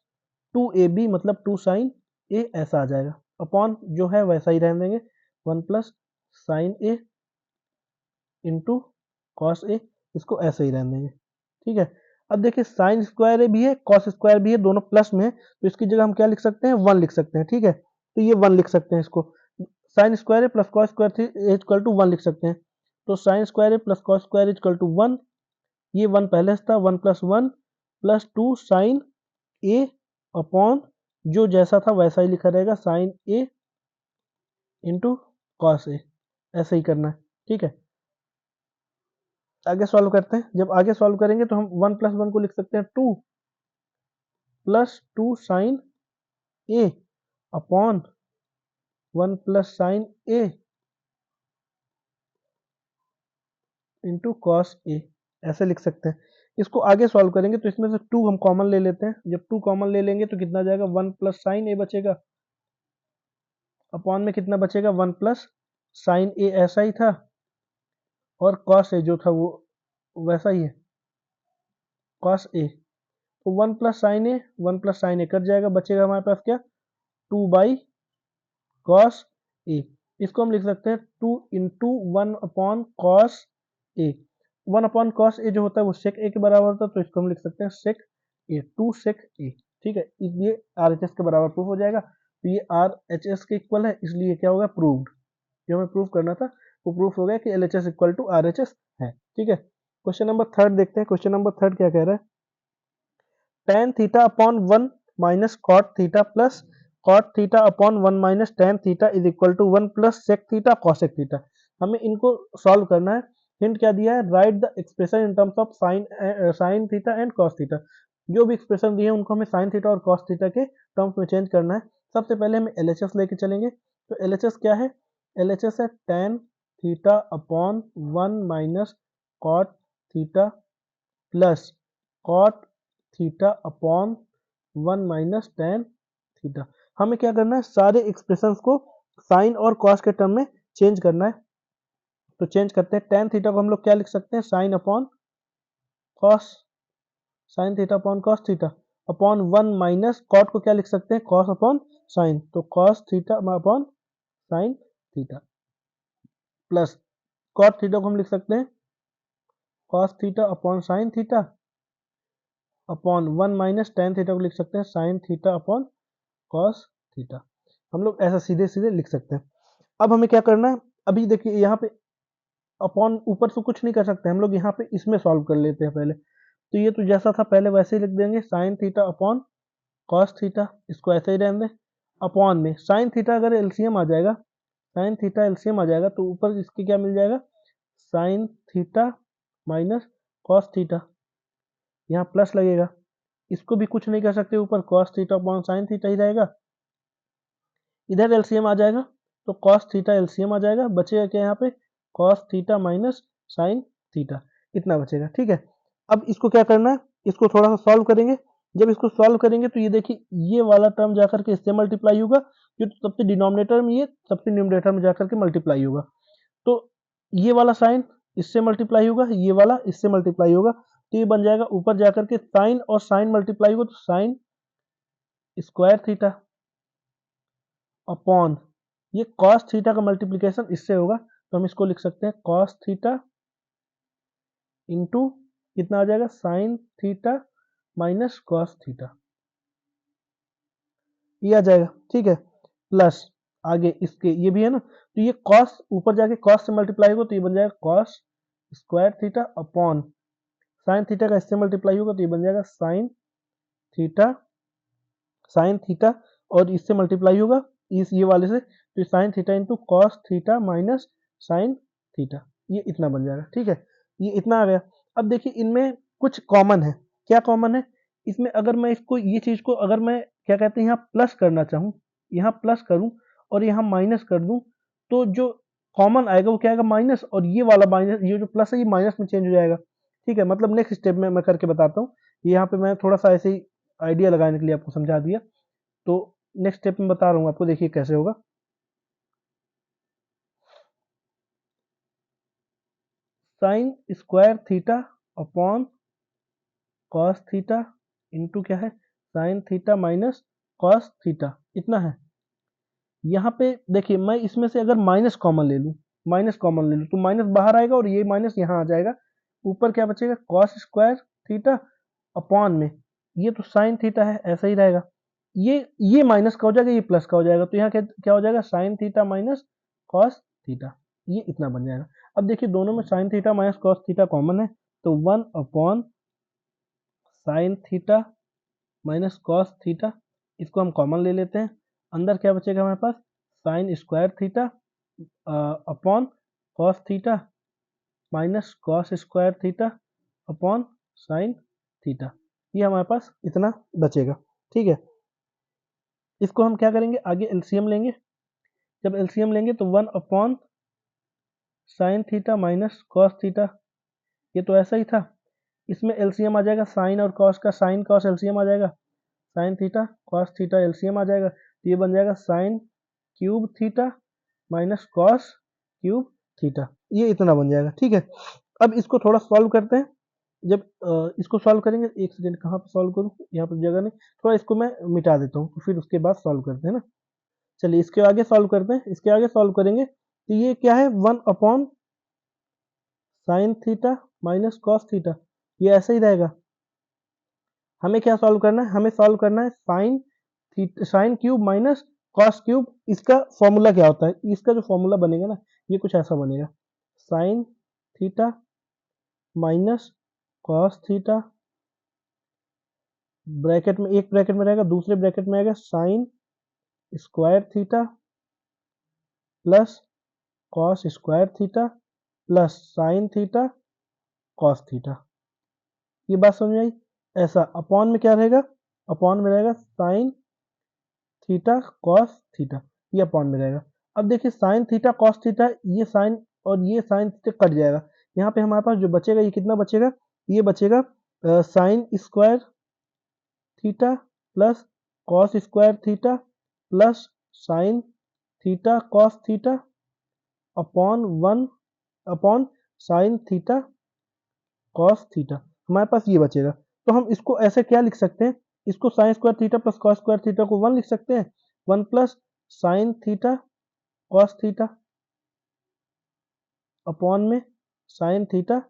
2ab मतलब 2 साइन ए, ऐसा आ जाएगा। अपॉन जो है वैसा ही रहने देंगे, 1 प्लस साइन ए इंटू कॉस ए, इसको ऐसे ही रहने देंगे। ठीक है, अब देखिए साइन स्क्वायर भी है कॉस स्क्वायर भी है, दोनों प्लस में है, तो इसकी जगह हम क्या लिख सकते हैं, 1 लिख सकते हैं। ठीक है, तो ये 1 लिख सकते हैं, इसको साइन स्क्वायर है plus cos square equal to 1 लिख सकते हैं। तो साइन स्क्वायर है plus cos square equal to 1, ये 1 पहले से था, 1 प्लस 1 प्लस 2 साइन ए अपॉन जो जैसा था वैसा ही लिखा रहेगा, sine A into cos A, ऐसे ही करना है। ठीक है, आगे सॉल्व करते हैं। जब आगे सॉल्व करेंगे तो हम 1 प्लस 1 को लिख सकते हैं 2 plus 2 sine A upon 1 plus sine A into cos A, ऐसे लिख सकते हैं। इसको आगे सॉल्व करेंगे तो इसमें से 2 हम कॉमन ले लेते हैं, जब 2 कॉमन ले लेंगे तो कितना जाएगा, 1 प्लस साइन ए बचेगा अपॉन में कितना बचेगा, 1 प्लस साइन ए ऐसा ही था और कॉस ए जो था वो वैसा ही है, कॉस ए। तो 1 प्लस साइन ए 1 प्लस साइन ए कट जाएगा, बचेगा हमारे पास क्या, 2 बाई कॉस ए, इसको हम लिख सकते हैं 2 इंटू 1 अपॉन कॉस ए। 1 अपॉन कॉस ए जो होता है वो सेक ए के बराबर होता है, तो इसको हम लिख सकते हैं सेक ए, 2 सेक ए। ठीक है, ये आर एच एस के बराबर प्रूफ हो जाएगा, तो ये आर एच एस के इक्वल है, इसलिए क्या होगा, प्रूव्ड। जो हमें प्रूफ करना था वो प्रूफ हो गया कि L H S equal to R H S है। ठीक है, क्वेश्चन नंबर थर्ड देखते हैं। क्वेश्चन नंबर थर्ड क्या कह रहा है, tan theta upon 1 minus cot theta plus cot theta upon 1 minus tan theta is equal to 1 plus sec theta cosec theta. हमें इनको सॉल्व करना है। हिंट क्या दिया है, write the expression in terms of sine theta and cos theta. जो भी expression दिए हैं उनको हमें साइन थीटा और कॉस थीटा के टर्म्स में चेंज करना है। सबसे पहले हम एलएचएस लेके चलेंगे, तो एलएचएस क्या है, एलएचएस है tan theta upon 1 minus cot theta plus cot theta upon 1 minus tan theta. हमें क्या करना है, सारे एक्सप्रेशंस को साइन और कॉस के टर्म में चेंज करना है। तो चेंज करते हैं, tan थीटा को हम लोग क्या लिख सकते हैं, sine upon cos, sine theta upon cos theta upon 1 minus cot को क्या लिख सकते हैं, कॉस अपॉन साइन, तो cos theta upon sine theta plus cot theta को हम लिख सकते हैं cos theta upon sine theta upon 1 minus tan theta को लिख सकते हैं sine theta upon cos theta. हम लोग ऐसा सीधे सीधे लिख सकते हैं। अब हमें क्या करना है, अभी देखिए यहाँ पे अपॉन ऊपर से कुछ नहीं कर सकते हम लोग, यहाँ पे इसमें सॉल्व कर लेते हैं पहले। तो ये तो जैसा था पहले वैसे ही लिख देंगे, sign theta upon cos theta, इसको ऐसे ही रहने दें। अपॉन में साइन थीटा अगर एलसीएम आ जाएगा, साइन थीटा एलसीएम आ जाएगा तो ऊपर इसके क्या मिल जाएगा, sine theta minus cos theta, यहाँ प्लस लगेगा, इसको भी कुछ नहीं कर सकते, ऊपर cos theta upon sine theta ही रहेगा। इधर एलसीएम आ जाएगा तो कॉस थीटा एलसीएम आ जाएगा, बचेगा क्या यहाँ पे, cos theta minus sine theta, इतना बचेगा। ठीक है, अब इसको क्या करना है, इसको थोड़ा सा सॉल्व करेंगे। जब इसको सॉल्व करेंगे तो ये देखिए, ये वाला टर्म जाकर के इससे मल्टीप्लाई होगा, जो सबसे डिनोमिनेटर में, ये सबसे न्यूमरेटर में जाकर के मल्टीप्लाई होगा। तो ये वाला साइन इससे मल्टीप्लाई होगा, ये वाला इससे मल्टीप्लाई होगा, तो ये बन जाएगा ऊपर जाकर के साइन और साइन मल्टीप्लाई होगा तो साइन स्क्वायर थीटा अपॉन ये कॉस थीटा का मल्टीप्लिकेशन इससे होगा, तो हम इसको लिख सकते हैं कॉस थीटा इंटू कितना आ जाएगा, sine theta minus cos theta, ये आ जाएगा। ठीक है, प्लस आगे इसके ये भी है ना, तो ये कॉस ऊपर जाके कॉस से मल्टीप्लाई होगा तो ये बन जाएगा cos square theta upon sine theta का इससे मल्टीप्लाई होगा तो ये बन जाएगा थीटा साइन थीटा, और इससे मल्टीप्लाई होगा इस ये वाले से, तो sine theta into cos theta minus sign theta, ये इतना बन जाएगा। ठीक है, ये इतना आ गया। अब देखिए इनमें कुछ कॉमन है, क्या कॉमन है इसमें, अगर मैं इसको ये चीज को अगर मैं क्या कहते हैं यहाँ प्लस करना चाहूँ, यहाँ प्लस करूँ और यहाँ माइनस कर दूँ, तो जो कॉमन आएगा वो क्या आएगा, माइनस, और ये वाला माइनस, ये जो प्लस है ये माइनस में चेंज हो जाएगा। ठीक है, मतलब नेक्स्ट स्टेप में मैं करके बताता हूँ, यहाँ पे मैं थोड़ा सा ऐसे ही आइडिया लगाने के लिए आपको समझा दिया, तो नेक्स्ट स्टेप में बता रहा हूँ आपको, देखिए कैसे होगा। Sign square theta upon cos theta into क्या है, sine theta minus cos theta, इतना है। यहाँ पे देखिए मैं इसमें से अगर माइनस कॉमन ले लूँ, माइनस कॉमन ले लूँ तो माइनस बाहर आएगा और ये माइनस यहाँ आ जाएगा, ऊपर क्या बचेगा, कॉस स्क्वायर थीटा अपॉन में ये तो साइन थीटा है, ऐसा ही रहेगा। ये माइनस का हो जाएगा, ये प्लस का हो जाएगा, तो यहाँ क्या क्या हो जाएगा, sine theta minus cos theta, ये इतना बन जाएगा। अब देखिए दोनों में sign theta minus cos theta common है, तो 1 upon sine theta minus cos theta, इसको हम कॉमन ले लेते हैं। अंदर क्या बचेगा हमारे पास, sine square theta upon cos theta minus cos square theta upon sine theta, ये हमारे पास इतना बचेगा। ठीक है, इसको हम क्या करेंगे, आगे एलसीएम लेंगे। जब एलसीएम लेंगे तो 1 upon sine theta minus cos theta, ये तो ऐसा ही था, इसमें एलसीएम आ जाएगा साइन और कॉस का, साइन कॉस एलसीएम आ जाएगा, sine theta cos theta LCM आ जाएगा, तो ये बन जाएगा sine cube theta minus cos cube theta, ये इतना बन जाएगा। ठीक है, अब इसको थोड़ा सॉल्व करते हैं। जब इसको सॉल्व करेंगे, एक सेकेंड कहाँ पे सॉल्व करूँ, यहाँ पर जगह नहीं, थोड़ा इसको मैं मिटा देता हूँ, तो फिर उसके बाद सॉल्व करते हैं ना। चलिए इसके आगे सॉल्व करते हैं, इसके आगे सॉल्व करेंगे तो ये क्या है, 1 upon sine theta minus cos theta, ये ऐसा ही रहेगा। हमें क्या सॉल्व करना है, हमें सॉल्व करना है sine theta sine cube minus cos cube, इसका फॉर्मूला क्या होता है, इसका जो फॉर्मूला बनेगा ना, ये कुछ ऐसा बनेगा, sign theta minus cos theta, bracket में, एक ब्रैकेट में रहेगा, दूसरे ब्रैकेट में आएगा sign square theta plus cos square theta plus sine theta cos theta, ये बात समझ आई। ऐसा अपॉन में क्या रहेगा, अपॉन में रहेगा साइन थीटा कॉस थीटा, ये अपॉन में रहेगा। अब देखिए साइन थीटा कॉस थीटा, ये साइन और ये साइन थीटा कट जाएगा, यहाँ पे हमारे पास जो बचेगा ये कितना बचेगा, ये बचेगा sign square theta plus cos square theta plus sine theta cos theta upon 1 upon sine theta cos theta, हमारे पास ये बचेगा। तो हम इसको ऐसे क्या लिख सकते हैं, इसको sine square theta plus cos square theta को 1 लिख सकते हैं, 1 plus sine theta cos theta upon में साइन थीटा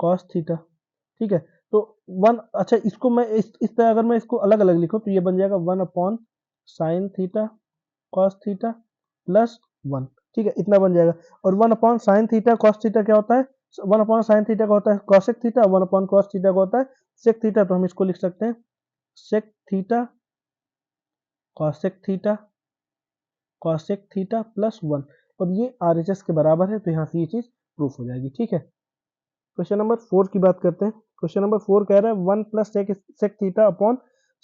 कॉस थीटा। ठीक है, तो 1, अच्छा इसको मैं इस तरह अगर मैं इसको अलग अलग लिखूं तो ये बन जाएगा 1 upon sine theta cos theta plus 1। ठीक है, इतना बन जाएगा, और 1 upon sine theta cos theta क्या होता है, वन अपॉन साइन थीटा का होता है cosec theta, one upon cos theta का होता है सेक थीटा। तो हम इसको लिख सकते हैं sec theta cosec theta plus 1, और ये RHS के बराबर है, तो यहाँ से ये चीज प्रूफ हो जाएगी। ठीक है, क्वेश्चन नंबर 4 की बात करते हैं। क्वेश्चन नंबर 4 कह रहा है 1 plus sec theta upon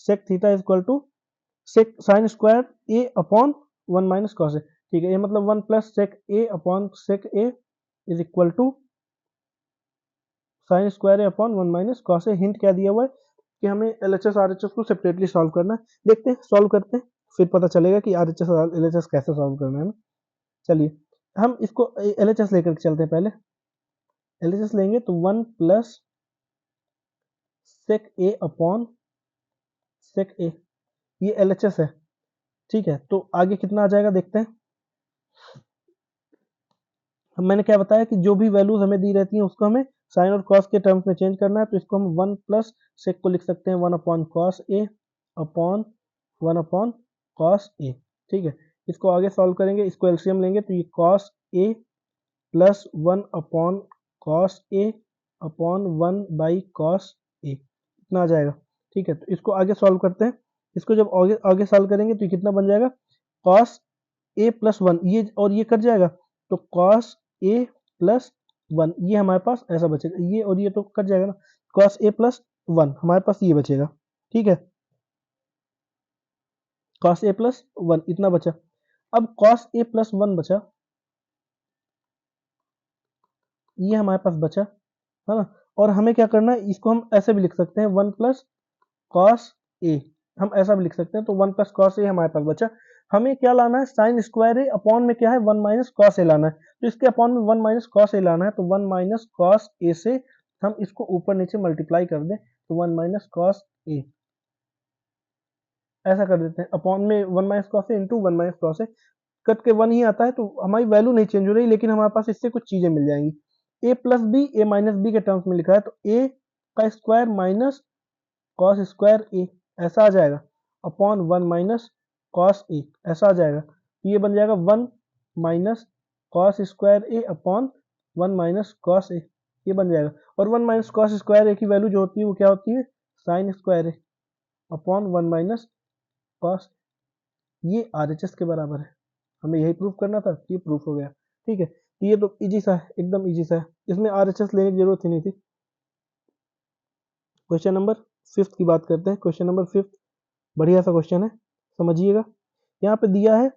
sec theta is equal to sec sine square A upon 1 minus cos A. ठीक है, ये मतलब 1 plus sec A upon sec A is equal to sine square A upon 1 minus cos A. Hint क्या दिया हुआ है कि हमें LHS RHS को सेपरेटली सॉल्व करना है। देखते हैं, सॉल्व करते हैं, फिर पता चलेगा कि RHS और LHS कैसे सॉल्व करना है ना। चलिए हम इसको LHS लेकर के चलते हैं। पहले LHS लेंगे तो 1 plus sec A upon sec ए, ये LHS है। ठीक है, तो आगे कितना आ जाएगा देखते हैं। मैंने क्या बताया कि जो भी वैल्यूज हमें दी रहती हैं उसको हमें साइन और कॉस के टर्म्स में चेंज करना है। तो इसको हम 1 प्लस सेक को लिख सकते हैं 1 upon cos A upon 1 upon cos A. ठीक है, इसको आगे सॉल्व करेंगे, इसको एलसीएम लेंगे तो ये cos A plus 1 upon cos A upon 1 by cos A, इतना आ जाएगा। ठीक है, तो इसको आगे सॉल्व करते हैं। इसको जब आगे आगे सॉल्व करेंगे तो ये कितना बन जाएगा कॉस ए प्लस 1, ये और ये कट जाएगा, तो कॉस ए प्लस 1 ये हमारे पास ऐसा बचेगा, ये और ये तो कट जाएगा ना, कॉस ए प्लस 1 हमारे पास ये बचेगा। ठीक है, कॉस ए प्लस 1 इतना बचा। अब कॉस ए प्लस 1 बचा, ये हमारे पास बचा है ना। और हमें क्या करना है, इसको हम ऐसे भी लिख सकते हैं 1 प्लस कॉस ए, हम ऐसा भी लिख सकते हैं। तो 1 प्लस कॉस ए हमारे पास बचा। हमें क्या लाना है, साइन स्क्वायर ए अपॉन में क्या है 1 माइनस कॉस ए लाना है। तो इसके अपॉन में 1 माइनस कॉस ए लाना है, तो 1 माइनस कॉस ए से हम इसको ऊपर नीचे मल्टीप्लाई कर दें, तो 1 माइनस कॉस ए ऐसा कर देते हैं। अपॉन में 1 माइनस कॉस ए इंटू 1 माइनस कॉस ए, कट के 1 ही आता है, तो हमारी वैल्यू नहीं चेंज हो रही, लेकिन हमारे पास इससे कुछ चीजें मिल जाएंगी। ए plus B A minus B के टर्म्स में लिखा है, तो ए का स्क्वायर माइनस कॉस स्क्वायर ए ऐसा आ जाएगा, अपॉन 1 माइनस कॉस ए ऐसा आ जाएगा। तो ये बन जाएगा 1 minus cos square A upon 1 minus cos ए, ये बन जाएगा। और 1 माइनस कॉस स्क्वायर ए की वैल्यू जो होती है वो क्या होती है, sine square A upon 1 minus cos, ये RHS के बराबर है। हमें यही प्रूफ करना था, ये प्रूफ हो गया। ठीक है, तो ये तो इजी सा है, एकदम इजी सा है, इसमें RHS लेने की जरूरत ही नहीं थी। क्वेश्चन नंबर 5 की बात करते हैं। क्वेश्चन नंबर 5 बढ़िया सा क्वेश्चन है, समझिएगा। यहाँ पे दिया है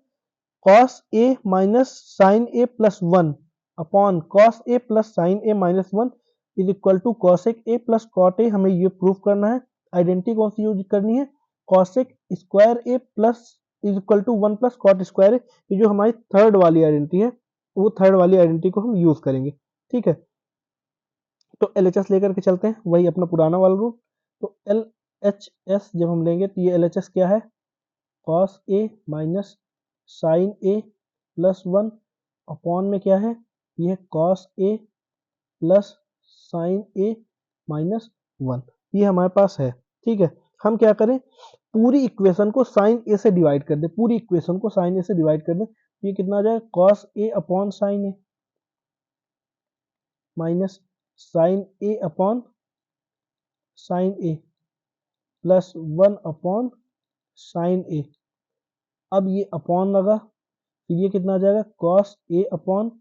cos a minus sine A plus 1 upon cos a plus sine A minus 1 is equal to cosec a plus cot a। हमें ये प्रूफ करना है। आइडेंटिटी कौन सी यूज करनी है, cosec square a plus is equal to 1 plus cot square a। ये जो हमारी थर्ड वाली आइडेंटिटी है, वो थर्ड वाली आइडेंटिटी को हम यूज करेंगे। ठीक है, तो LHS लेकर के चलते हैं, वही अपना पुराना वाला रूल। तो LHS जब हम लेंगे तो ये LHS क्या है, cos a minus sine A plus 1 upon में क्या है, ये cos a plus sine A minus 1, ये हमारे पास है। ठीक है, हम क्या करें, पूरी इक्वेशन को साइन ए से डिवाइड कर दें, पूरी इक्वेशन को साइन ए से डिवाइड कर दें, ये कितना आ जाएगा cos a upon sine A minus sine A upon sine A plus 1 upon sine A. अब ये अपॉन लगा, फिर ये कितना आ जाएगा cos a upon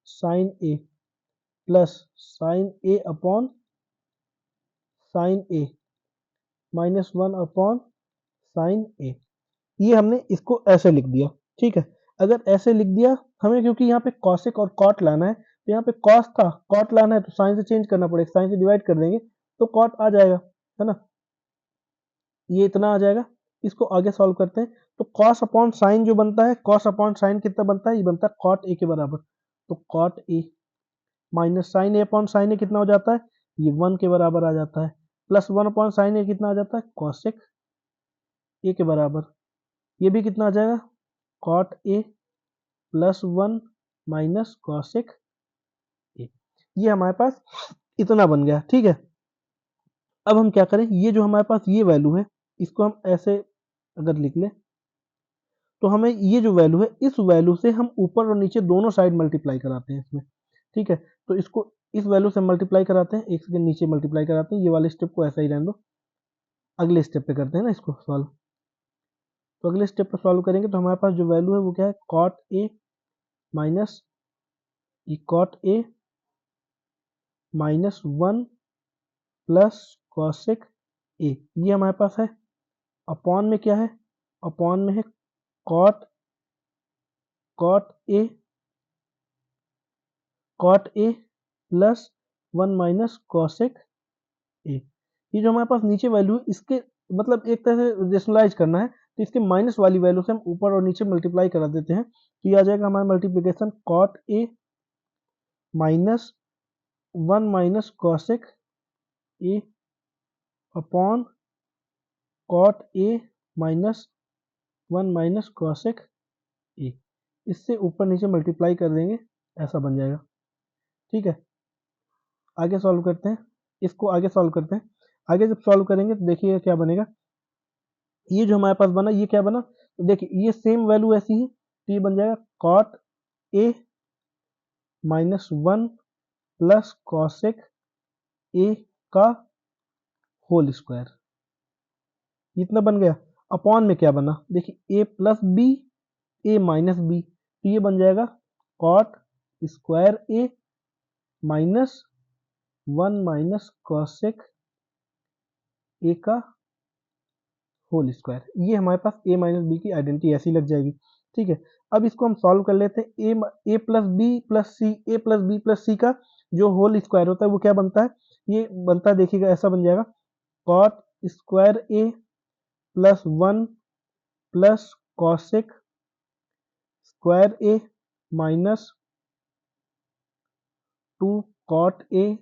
sine A plus sine A upon sine A minus 1 upon sine ए। ये हमने इसको ऐसे लिख दिया। ठीक है, अगर ऐसे लिख दिया, हमें क्योंकि यहाँ पे कॉसिक और कॉट लाना है, तो यहाँ पे कॉस था, कॉट लाना है, तो साइन से चेंज करना पड़ेगा, साइन से डिवाइड कर देंगे तो कॉट आ जाएगा, है ना, ये इतना आ जाएगा। इसको आगे सॉल्व करते हैं, तो कॉस अपॉन साइन जो बनता है, कॉस अपॉन साइन कितना बनता है, ये बनता है कॉट ए के बराबर। तो cot A minus sine A upon sine A कितना हो जाता है, ये 1 के बराबर आ जाता है, प्लस 1 अपॉन साइन ए कितना आ जाता है, कॉसेक ए के बराबर। ये भी कितना आ जाएगा, cot A plus 1 minus cosec A, ये हमारे पास इतना बन गया। ठीक है, अब हम क्या करें, ये जो हमारे पास ये वैल्यू है, इसको हम ऐसे अगर लिख लें, तो हमें ये जो वैल्यू है, इस वैल्यू से हम ऊपर और नीचे दोनों साइड मल्टीप्लाई कराते हैं इसमें। ठीक है, तो इसको इस वैल्यू से मल्टीप्लाई कराते हैं, एक सेकंड नीचे मल्टीप्लाई कराते हैं, ये वाले स्टेप को ऐसा ही रहने दो, अगले स्टेप पे करते हैं ना इसको सॉल्व। तो अगले स्टेप पर सॉल्व करेंगे तो हमारे पास जो वैल्यू है वो क्या है, cot A minus cot A minus 1 plus cosec A, ये हमारे पास है। अपॉन में क्या है, अपॉन में है cot cot A plus 1 minus cosec A. ये जो हमारे पास नीचे वैल्यू है, इसके मतलब एक तरह से रेशनलाइज करना है, तो इसके माइनस वाली वैल्यू से हम ऊपर और नीचे मल्टीप्लाई करा देते हैं, तो ये आ जाएगा हमारा multiplication cot A minus 1 minus cosec A upon cot A minus 1 minus cosec A. इससे ऊपर नीचे मल्टीप्लाई कर देंगे, ऐसा बन जाएगा। ठीक है, आगे सॉल्व करते हैं, इसको आगे सॉल्व करते हैं। आगे जब सॉल्व करेंगे तो देखिए क्या बनेगा, ये जो हमारे पास बना ये क्या बना, तो देखिए ये सेम वैल्यू ऐसी है, तो ये बन जाएगा cot A minus 1 plus cosec A का होल स्क्वायर, इतना बन गया। अपॉन में क्या बना, देखिए A plus B A minus B, तो ये बन जाएगा cot square A minus 1 minus cosec A का होल स्क्वायर। ये हमारे पास ए माइनस बी की आइडेंटिटी ऐसी लग जाएगी। ठीक है, अब इसको हम सॉल्व कर लेते हैं। ए प्लस बी प्लस सी, ए प्लस बी प्लस सी का जो होल स्क्वायर होता है वो क्या बनता है, ये बनता है देखिएगा ऐसा बन जाएगा cot square A plus 1 plus cosec square A minus 2 cot A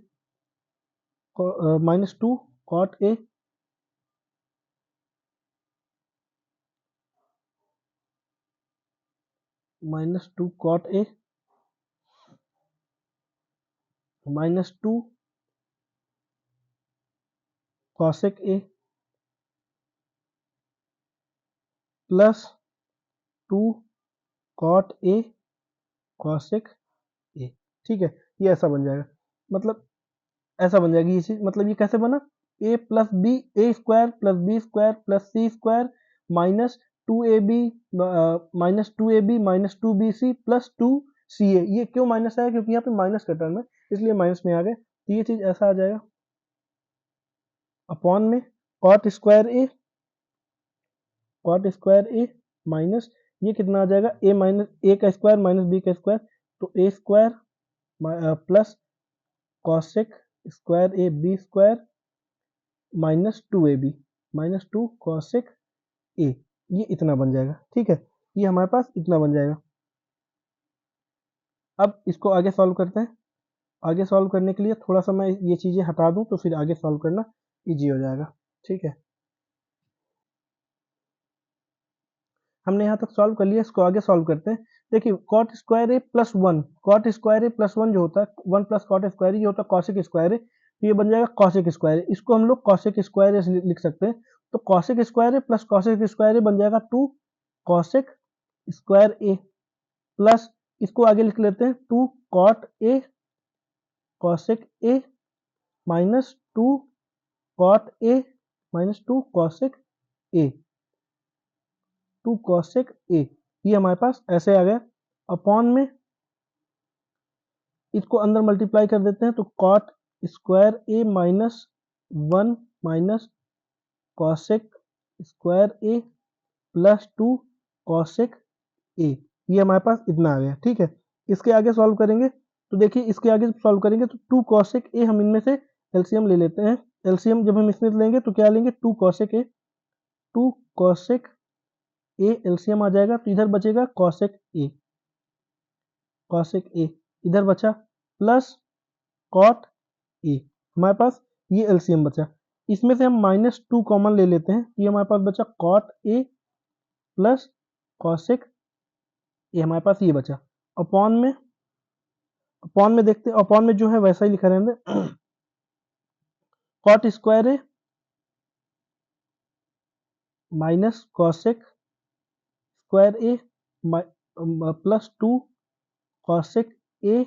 minus 2 cot A minus 2 cot A minus 2 cosec A plus 2 cot A cosec A. ठीक है, ये ऐसा बन जाएगा, मतलब ऐसा बन जाएगी ये चीज, मतलब ये कैसे बना, A plus B A square plus B square plus C square minus 2ab minus 2bc plus 2ca। ये क्यों माइनस आया, क्योंकि यहाँ पे माइनस का टर्म है इसलिए माइनस में आ गए, तो ये चीज ऐसा आ जाएगा। अपॉन में कॉट स्क्वायर ए माइनस ये कितना आ जाएगा, ए माइनस ए का स्क्वायर माइनस बी का स्क्वायर, तो A square plus cosec square A B square minus 2ab minus 2 cosec A, ये इतना बन जाएगा। ठीक है, ये हमारे पास इतना बन जाएगा। अब इसको आगे सॉल्व करते हैं। आगे सॉल्व करने के लिए थोड़ा सा मैं ये चीज़ें हटा दूं तो फिर आगे सॉल्व करना इजी हो जाएगा। ठीक है, हमने यहाँ तक सॉल्व कर लिया, इसको आगे सॉल्व करते हैं। देखिए कॉट स्क्वायर ए प्लस 1, कॉट स्क्वायर ए प्लस 1 जो होता है 1 प्लस कॉट स्क्वायर ये होता है कॉसेक स्क्वायर ए, तो ये बन जाएगा कॉसेक स्क्वायर ए, इसको हम लोग कॉसेक स्क्वायर ए लिख सकते हैं। तो कॉसेक स्क्वायर ए प्लस कॉसेक स्क्वायर ए बन जाएगा 2 कॉसेक स्क्वायर ए प्लस इसको आगे लिख लेते हैं 2 cot A cosec A minus 2 cot A minus 2 cosec A 2 cosec A, ये हमारे पास ऐसे आ गया। अपॉन में इसको अंदर मल्टीप्लाई कर देते हैं, तो cot square A minus 1 minus cosec square A plus 2 cosec A, ये हमारे पास इतना आ गया। ठीक है, इसके आगे सॉल्व करेंगे तो देखिए इसके आगे सॉल्व करेंगे तो 2 कॉसेक ए हम इनमें से एलसीएम ले लेते हैं। एलसीएम जब हम इसमें लेंगे तो क्या लेंगे, 2 cosec A, 2 cosec A LCM आ जाएगा, तो इधर बचेगा कॉसेक ए, कॉसेक ए इधर बचा प्लस कॉट ए, हमारे पास ये एलसीएम बचा। इसमें से हम माइनस 2 कॉमन ले लेते हैं, तो ये हमारे पास बचा cot A plus cosec A, हमारे पास ये बचा। अपॉन में देखते हैं, अपॉन में जो है वैसा ही लिखा रहने cot square A minus cosec square A plus 2 cosec A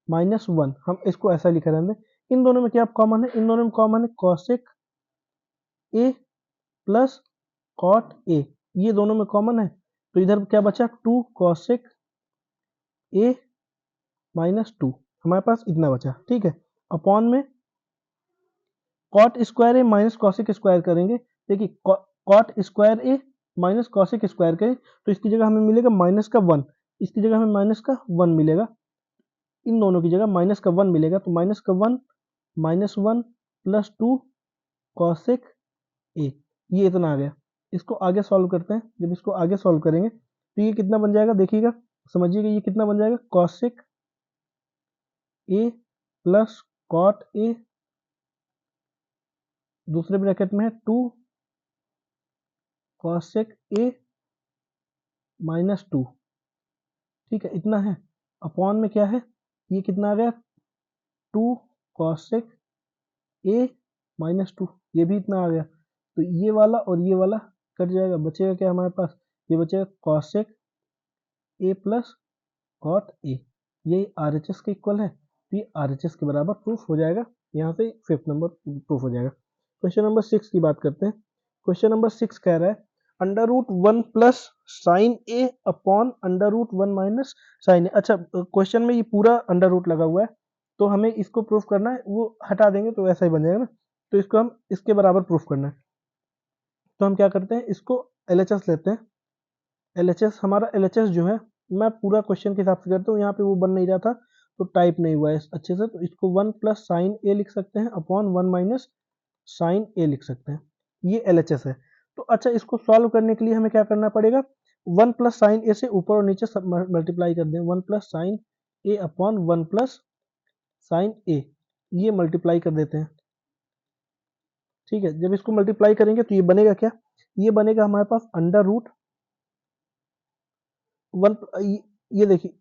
-1, हम इसको ऐसा लिखा रहने दें। इन दोनों में क्या कॉमन है? इन दोनों में कॉमन है कॉसेक ए प्लस कॉट ए, ये दोनों में कॉमन है। तो इधर क्या बचा? 2 कॉसेक ए -2, हमारे पास इतना बचा। ठीक है, अपॉन में कॉट स्क्वायर ए माइनस कॉसेक स्क्वायर करेंगे। देखिए कॉट स्क्वायर ए माइनस कॉसेक स्क्वायर करें तो इसकी जगह हमें मिलेगा -1, इसकी जगह हमें -1 मिलेगा, इन दोनों की जगह -1 मिलेगा। तो -1 -1 प्लस 2 कॉसेक ए, ये इतना आ गया। इसको आगे सॉल्व करते हैं। जब इसको आगे सॉल्व करेंगे तो ये कितना बन जाएगा? देखिएगा, समझिएगा, ये कितना बन जाएगा? Cosec A plus cot A, दूसरे ब्रैकेट में है 2 कॉसेक ए -2। ठीक है, इतना है। अपॉन में क्या है? ये कितना आ गया? 2 कॉसेक ए -2, ये भी इतना आ गया। तो ये वाला और ये वाला कट जाएगा, बचेगा क्या हमारे पास? ये बचेगा कॉसेक ए प्लस कॉट ए, ये RHS के इक्वल है। तो ये RHS के बराबर प्रूफ हो जाएगा। यहाँ से 5th नंबर प्रूफ हो जाएगा। क्वेश्चन नंबर 6 की बात करते हैं। क्वेश्चन नंबर 6 कह रहा है √1 प्लस साइन ए अपॉन √1 माइनस साइन ए। अच्छा, क्वेश्चन में ये पूरा अंडर रूट लगा हुआ है, तो हमें इसको प्रूफ करना है, वो हटा देंगे तो ऐसा ही बन जाएगा ना। तो इसको हम इसके बराबर प्रूफ करना है। तो हम क्या करते हैं, इसको LHS लेते हैं। LHS, हमारा LHS जो है, मैं पूरा क्वेश्चन के हिसाब से करता हूँ, यहाँ पे वो बन नहीं रहा था तो टाइप नहीं हुआ है अच्छे से। तो इसको 1 प्लस साइन ए लिख सकते हैं अपॉन 1 माइनस साइन ए लिख सकते हैं, ये LHS है। तो अच्छा, इसको सॉल्व करने के लिए हमें क्या करना पड़ेगा? 1 प्लस साइन ए से ऊपर और नीचे सब मल्टीप्लाई कर दें। 1 प्लस साइन ए अपॉन 1 प्लस साइन ए, ये मल्टीप्लाई कर देते हैं। ठीक है, जब इसको मल्टीप्लाई करेंगे तो ये बनेगा क्या? ये बनेगा हमारे पास √1, ये देखिए,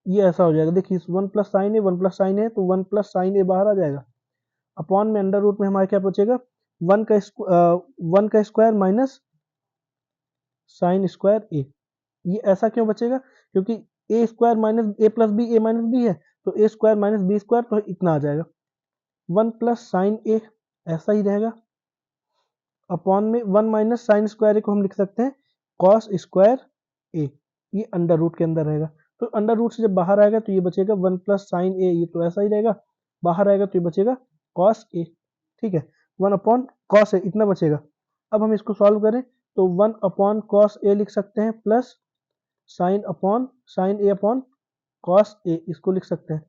ये ऐसा हो जाएगा। देखिए 1 प्लस साइन ए, 1 प्लस साइन ए, तो 1 प्लस साइन ए बाहर आ जाएगा। अपॉन में अंडर रूट में हमारे क्या बचेगा? 1 का square minus sine square A. ये ऐसा क्यों बचेगा? क्योंकि ए square minus A plus B, A minus B है, तो A square minus B square, तो इतना आ जाएगा। 1 प्लस साइन ए ऐसा ही रहेगा। अपॉन में 1 माइनस साइन स्क्वायर ए को हम लिख सकते हैं कॉस स्क्वायर ए, ये अंडर रूट के अंदर रहेगा। तो अंडर रूट से जब बाहर आएगा तो ये बचेगा 1 प्लस साइन ए, ये तो ऐसा ही रहेगा, बाहर आएगा तो ये बचेगा कॉस ए। ठीक है, 1 अपॉन कॉस ए, इतना बचेगा। अब हम इसको सॉल्व करें तो 1 अपॉन कॉस ए लिख सकते हैं प्लस साइन अपॉन साइन ए अपॉन कॉस ए, इसको लिख सकते हैं।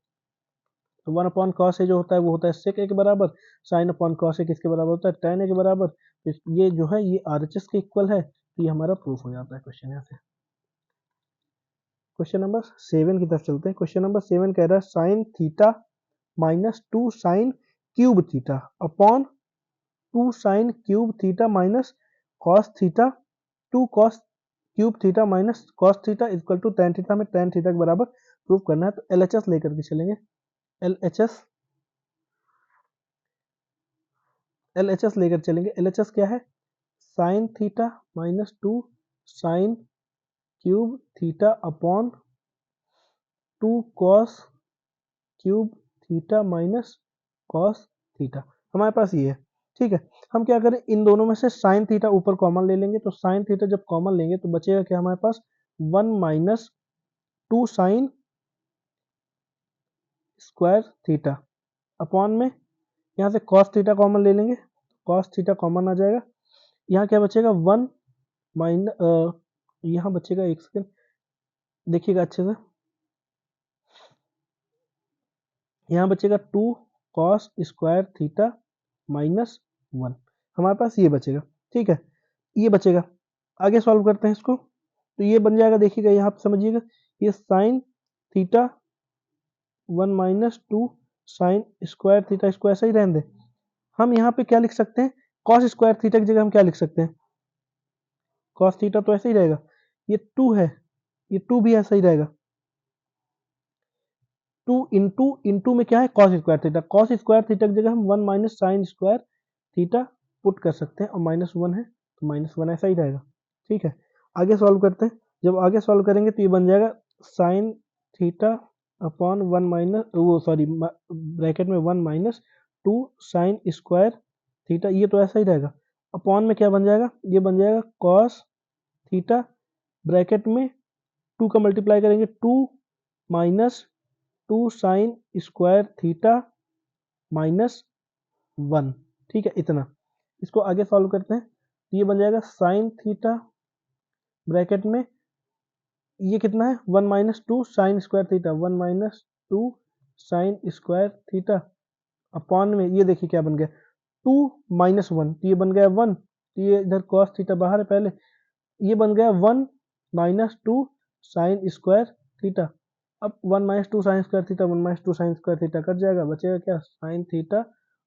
तो 1 अपॉन कॉस ए जो होता है वो होता है सेक ए के बराबर, साइन अपॉन कॉस ए किसके बराबर होता है? tan ए के बराबर। तो ये जो है ये RHS के इक्वल है, तो ये हमारा प्रूफ हो जाता है क्वेश्चन यहाँ से। क्वेश्चन नंबर 7 की तरफ चलते हैं। क्वेश्चन नंबर 7 कह रहा है sine theta minus 2 sine cube theta upon 2 sine cube theta minus cos theta, 2 cos cube theta minus cos theta equal to tan theta, में tan थीटा के बराबर प्रूफ करना है। तो LHS लेकर के चलेंगे। LHS लेकर चलेंगे। LHS क्या है? Sine theta minus 2 sine cube theta upon 2 cos cube theta minus cos theta, हमारे पास ये है। ठीक है, हम क्या करें, इन दोनों में से साइन थीटा ऊपर कॉमन ले लेंगे। तो साइन थीटा जब कॉमन लेंगे तो बचेगा क्या हमारे पास? 1 minus 2 sine square theta upon में, यहाँ से कॉस थीटा कॉमन ले लेंगे, कॉस थीटा कॉमन आ जाएगा। यहाँ क्या बचेगा? 1 माइनस, यहाँ बचेगा, एक सेकेंड देखिएगा अच्छे से, यहाँ बचेगा 2 कॉस स्क्वायर थीटा माइनस 1, हमारे पास ये बचेगा। ठीक है, ये बचेगा। आगे सॉल्व करते हैं इसको, तो ये बन जाएगा। देखिएगा यहाँ पे समझिएगा, ये sine theta 1 minus 2 sine square theta, इसको ऐसा ही रहने दें। हम यहाँ पे क्या लिख सकते हैं? कॉस स्क्वायर थीटा की जगह हम क्या लिख सकते हैं? कॉस थीटा तो ऐसे ही रहेगा। ये 2 है, ये 2 भी ऐसा ही रहेगा। 2 इंटू में क्या है? Cos square theta. Cos square theta की जगह हम 1 minus sine square theta put कर सकते हैं, और -1 है तो -1 ऐसा ही रहेगा। ठीक है, आगे सॉल्व करते हैं। जब आगे सॉल्व करेंगे तो ये बन जाएगा साइन थीटा अपॉन 1 माइनस वो सॉरी ब्रैकेट में 1 माइनस 2 साइन स्क्वायर थीटा, ये तो ऐसा ही रहेगा। अपॉन में क्या बन जाएगा, ये बन जाएगा कॉस थीटा, ब्रैकेट में 2 का मल्टीप्लाई करेंगे 2 minus 2 sine square theta minus 1। ठीक है, इतना। इसको आगे सॉल्व करते हैं, ये बन जाएगा साइन थीटा, ब्रैकेट में ये कितना है 1 minus 2 sine square theta, 1 minus 2 sine square theta upon में ये देखिए क्या बन गया 2 माइनस 1, तो ये बन गया 1, तो ये इधर कॉस थीटा बाहर है पहले, ये बन गया 1 माइनस 2 साइन स्क्वायर थीटा। अब 1 minus 2 sine square theta 1 minus 2 sine square theta cut जाएगा, बचेगा क्या sine theta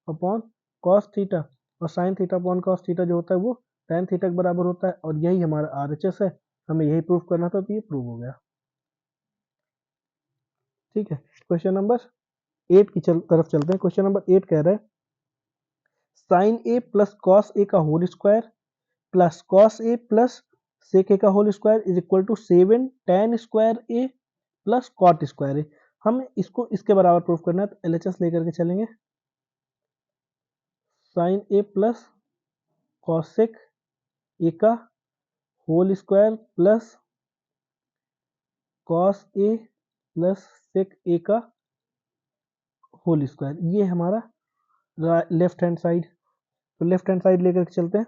upon cos theta, और sine theta upon cos theta जो होता है वो tan थीटा के बराबर होता है, और यही हमारा RHS है, हमें यही प्रूफ करना था, तो ये प्रूव हो गया। ठीक है, क्वेश्चन नंबर 8 की तरफ चलते हैं। क्वेश्चन नंबर 8 कह रहा है sine A plus cos A का whole square plus cos A plus sec A का whole square is equal to 7 tan square A plus cot square A. हम इसको इसके बराबर प्रूफ करना है, तो LHS लेकर के चलेंगे। Sine A plus cosec A का whole square plus cos A plus sec A का होल स्क्वायर, ये हमारा लेफ्ट हैंड साइड। तो लेफ्ट हैंड साइड लेकर के चलते हैं,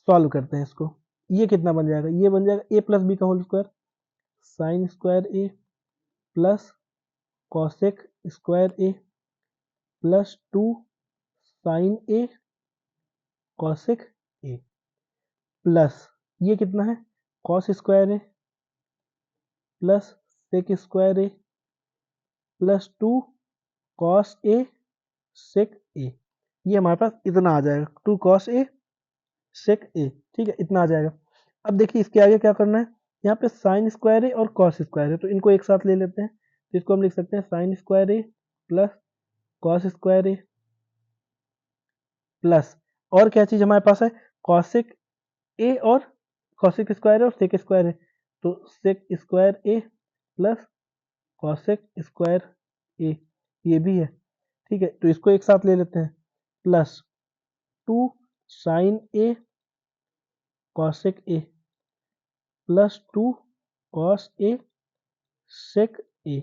सॉल्व करते हैं इसको। ये कितना बन जाएगा, ये बन जाएगा a प्लस बी का होल स्क्वायर, साइन स्क्वायर ए प्लस कॉसेक स्क्वायर ए प्लस 2 साइन ए कॉसेक ए प्लस ये कितना है कॉस स्क्वायर ए प्लस सेक स्क्वायर ए प्लस 2 कॉस ए सेक ए, ये हमारे पास इतना आ जाएगा 2 कॉस ए सेक ए। ठीक है, इतना आ जाएगा। अब देखिए इसके आगे क्या करना है, यहाँ पे साइन स्क्वायर ए और कॉस स्क्वायर है, तो इनको एक साथ ले लेते हैं। तो इसको हम लिख सकते हैं साइन स्क्वायर ए प्लस कॉस स्क्वायर ए प्लस और क्या चीज हमारे पास है कॉसिक ए और कॉसिक स्क्वायर है और सेक स्क्वायर है, तो सेक square A plus cosec square A, ये भी है। ठीक है, तो इसको एक साथ ले लेते हैं प्लस 2 साइन ए कॉसेक ए प्लस 2 कॉस ए सेक ए,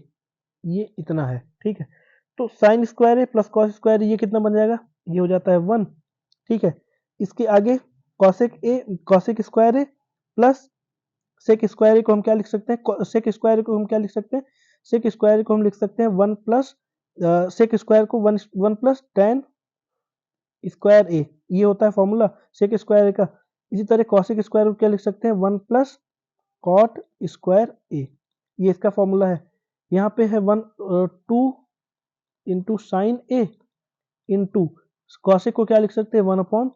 ये इतना है। ठीक है, तो साइन स्क्वायर ए प्लस कॉस स्क्वायर ये कितना बन जाएगा, ये हो जाता है 1। ठीक है, इसके आगे कॉसेक स्क्वायर ए प्लस सेक स्क्वायर ए को हम क्या लिख सकते हैं, सेक स्क्वायर को हम क्या लिख सकते हैं, सेक स्क्वायर को हम लिख सकते हैं 1 प्लस सेक स्क्वायर को 1 प्लस tan स्क्वायर ए, ये होता है फॉर्मूला सेक स्क्वायर का। इसी तरह कॉसेक स्क्वायर को क्या लिख सकते हैं 1 प्लस कॉट स्क्वायर ए, ये इसका फॉर्मूला है। यहाँ पे है 2 इंटू साइन ए इंटू कॉसेक को क्या लिख सकते हैं 1 अपॉन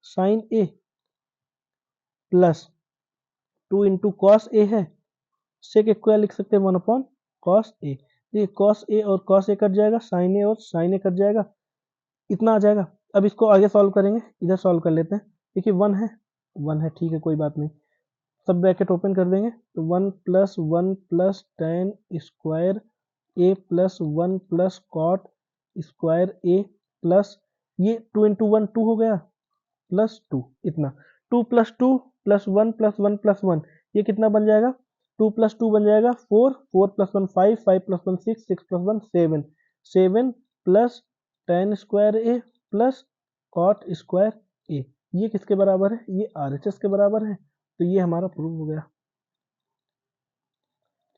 साइन ए प्लस 2 इंटू कॉस ए है, सेक को क्या लिख सकते हैं 1 अपॉन कॉस ए। ये कॉस ए और कॉस ए कट जाएगा, साइन ए और साइन ए कट जाएगा, इतना आ जाएगा। अब इसको आगे सॉल्व करेंगे, इधर सॉल्व कर लेते हैं। देखिए 1 है ठीक है कोई बात नहीं, सब ब्रैकेट ओपन कर देंगे, तो 1 प्लस tan स्क्वायर ए प्लस 1 प्लस कॉट स्क्वायर ए प्लस ये 2 इंटू 1 2 हो गया प्लस 2, इतना 2 प्लस 2 प्लस 1 प्लस 1 प्लस 1, ये कितना बन जाएगा 2 प्लस 2 बन जाएगा 4, 4 plus 1 5, 5 plus 1 6, 6 plus 1 7, 7 plus tan square A plus cot square A, ये किसके बराबर है, ये RHS के बराबर है, तो ये हमारा प्रूव हो गया।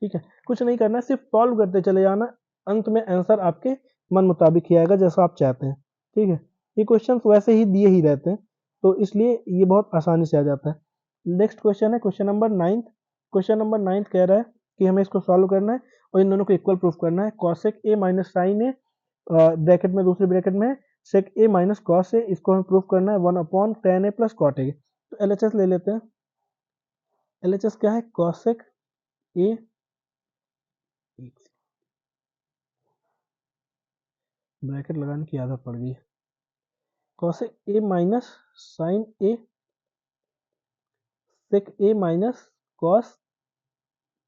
ठीक है, कुछ नहीं करना, सिर्फ सॉल्व करते चले जाना, अंत में आंसर आपके मन मुताबिक ही आएगा जैसा आप चाहते हैं। ठीक है, ये क्वेश्चन वैसे ही दिए ही रहते हैं, तो इसलिए ये बहुत आसानी से आ जाता है। नेक्स्ट क्वेश्चन है क्वेश्चन नंबर 9। क्वेश्चन नंबर 9 कह रहा है कि हमें इसको सॉल्व करना है और इन दोनों को इक्वल प्रूफ करना है। Cosec A minus sine a bracket में दूसरे ब्रैकेट में सेक ए माइनस कॉस ए, इसको हमें प्रूफ करना है 1 upon tan a plus cot a. तो LHS ले लेते हैं। LHS क्या है कॉसेक ए, ब्रैकेट लगाने की आदत पड़ गई है, cosec A minus sine A sec A minus cos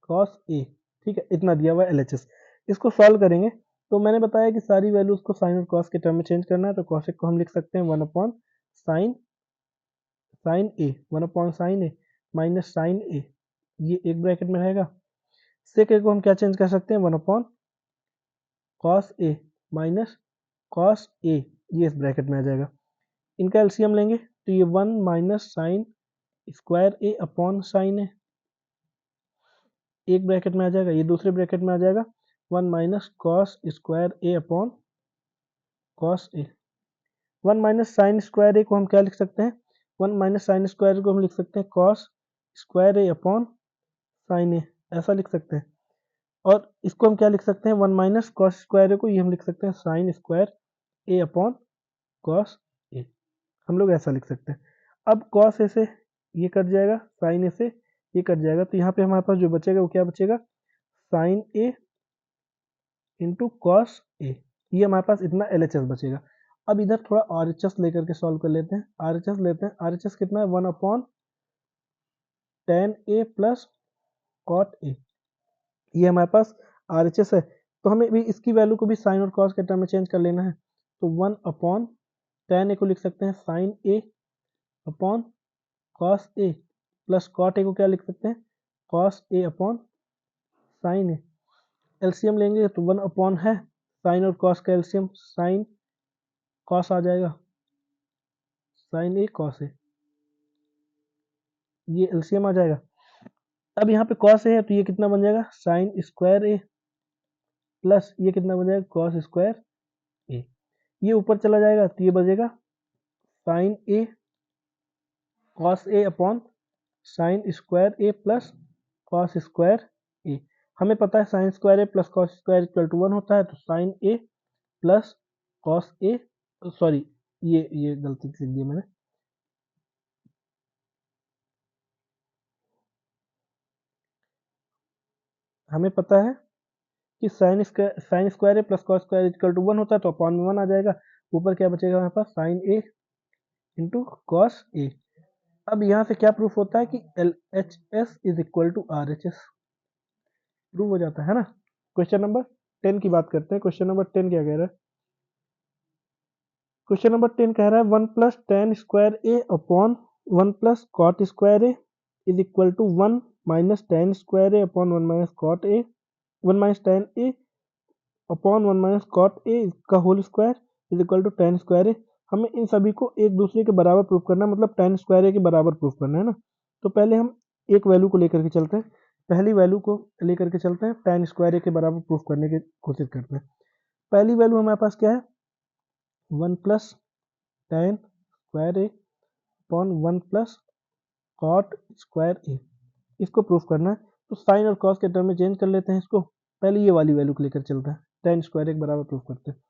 cos A. ठीक है, इतना दिया हुआ है LHS। इसको सॉल्व करेंगे तो मैंने बताया कि सारी वैल्यूज को साइन और कॉस के टर्म में चेंज करना है, तो कॉसेक को हम लिख सकते हैं 1 upon sine A, 1 upon sine A minus sine ए, ये एक ब्रैकेट में रहेगा। सेक ए को हम क्या चेंज कर सकते हैं, 1 अपॉन कॉस ए माइनस कॉस ए, ये इस ब्रैकेट में आ जाएगा। इनका एलसीएम लेंगे तो ये 1 minus sine square A upon sine ए, एक ब्रैकेट में आ जाएगा, ये दूसरे ब्रैकेट में आ जाएगा 1 minus cos square A upon cos A. 1 minus sine square ए को हम क्या लिख सकते हैं, 1 माइनस साइन स्क्वायर को हम लिख सकते हैं cos square A upon sine ए, ऐसा लिख सकते हैं। और इसको हम क्या लिख सकते हैं, 1 माइनस कॉस स्क्वायर ए को ये हम लिख सकते हैं sign square A upon cos ए, हम लोग ऐसा लिख सकते हैं। अब कॉस ए से ये कट जाएगा, साइन ए से ये कट जाएगा, तो यहाँ पे हमारे पास जो बचेगा वो क्या बचेगा, साइन ए इंटू कॉस ए, ये हमारे पास इतना LHS बचेगा। अब इधर थोड़ा RHS लेकर के सॉल्व कर लेते हैं। RHS लेते हैं, RHS कितना है, 1 upon tan a plus cot ए, ये हमारे पास RHS है। तो हमें भी इसकी वैल्यू को भी साइन और कॉस के टर्म में चेंज कर लेना है, तो 1 अपॉन टेन ए को लिख सकते हैं sine A upon cos A plus cot a को क्या लिख सकते हैं, cos A upon sine a. LCM लेंगे तो 1 अपॉन है साइन और कॉस का एलसीएम, साइन कॉस आ जाएगा, साइन ए कॉस ए, ये एलसीएम आ जाएगा। अब यहाँ पे कॉस ए है तो ये कितना बन जाएगा, साइन स्क्वायर ए प्लस ये कितना बन जाएगा, कॉस स्क्वायर ए, ये ऊपर चला जाएगा तो ये बचेगा साइन ए कॉस ए अपॉन साइन स्क्वायर ए प्लस कॉस स्क्वायर ए। हमें पता है sine square A plus cos square equal to 1 होता है, तो sine A plus cos a, sorry ये गलती से लिख दिया मैंने, हमें पता है कि sine square A plus cos square equal to 1 होता है, तो अपॉन में 1 आ जाएगा, ऊपर क्या बचेगा हमारे पास, sine A into cos a. अब यहाँ से क्या प्रूफ होता है कि LHS is equal to RHS, prove हो जाता है ना। क्वेश्चन नंबर 10 की बात करते हैं। क्वेश्चन नंबर 10 क्या कह रहा है, क्वेश्चन नंबर 10 कह रहा है 1 plus tan square A upon 1 plus cot square A is equal to 1 minus tan square A upon 1 minus cot A, 1 minus tan A upon 1 minus cot A का whole square is equal to tan square ए। हमें इन सभी को एक दूसरे के बराबर proof करना है, मतलब टेन स्क्वायर ए के बराबर प्रूफ करना है ना। तो पहले हम एक वैल्यू को लेकर के चलते हैं, पहली वैल्यू को लेकर के चलते हैं, टेन स्क्वायर ए के बराबर प्रूफ करने की कोशिश करते हैं। पहली वैल्यू हमारे पास क्या है, 1 plus tan square A upon 1 plus cot square ए, इसको प्रूफ करना है। तो साइन और कॉस के टर्म में चेंज कर लेते हैं इसको, पहले ये वाली वैल्यू को लेकर चलते हैं, टेन स्क्वायर ए के बराबर प्रूफ करते हैं।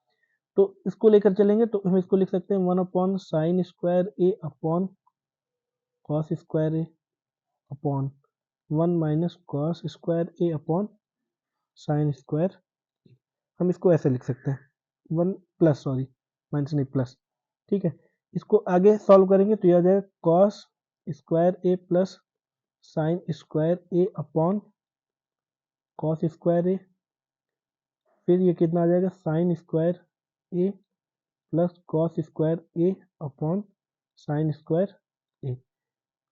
तो इसको लेकर चलेंगे तो हम इसको लिख सकते हैं 1 upon sine square A upon cos square A upon 1 minus cos square A upon sine square, हम इसको ऐसे लिख सकते हैं, 1 प्लस, सॉरी माइनस नहीं प्लस, ठीक है। इसको आगे सॉल्व करेंगे तो यह आ जाएगा cos square A plus sine square A upon cos square ए, फिर ये कितना आ जाएगा, sine square A plus cos square A upon sine square A.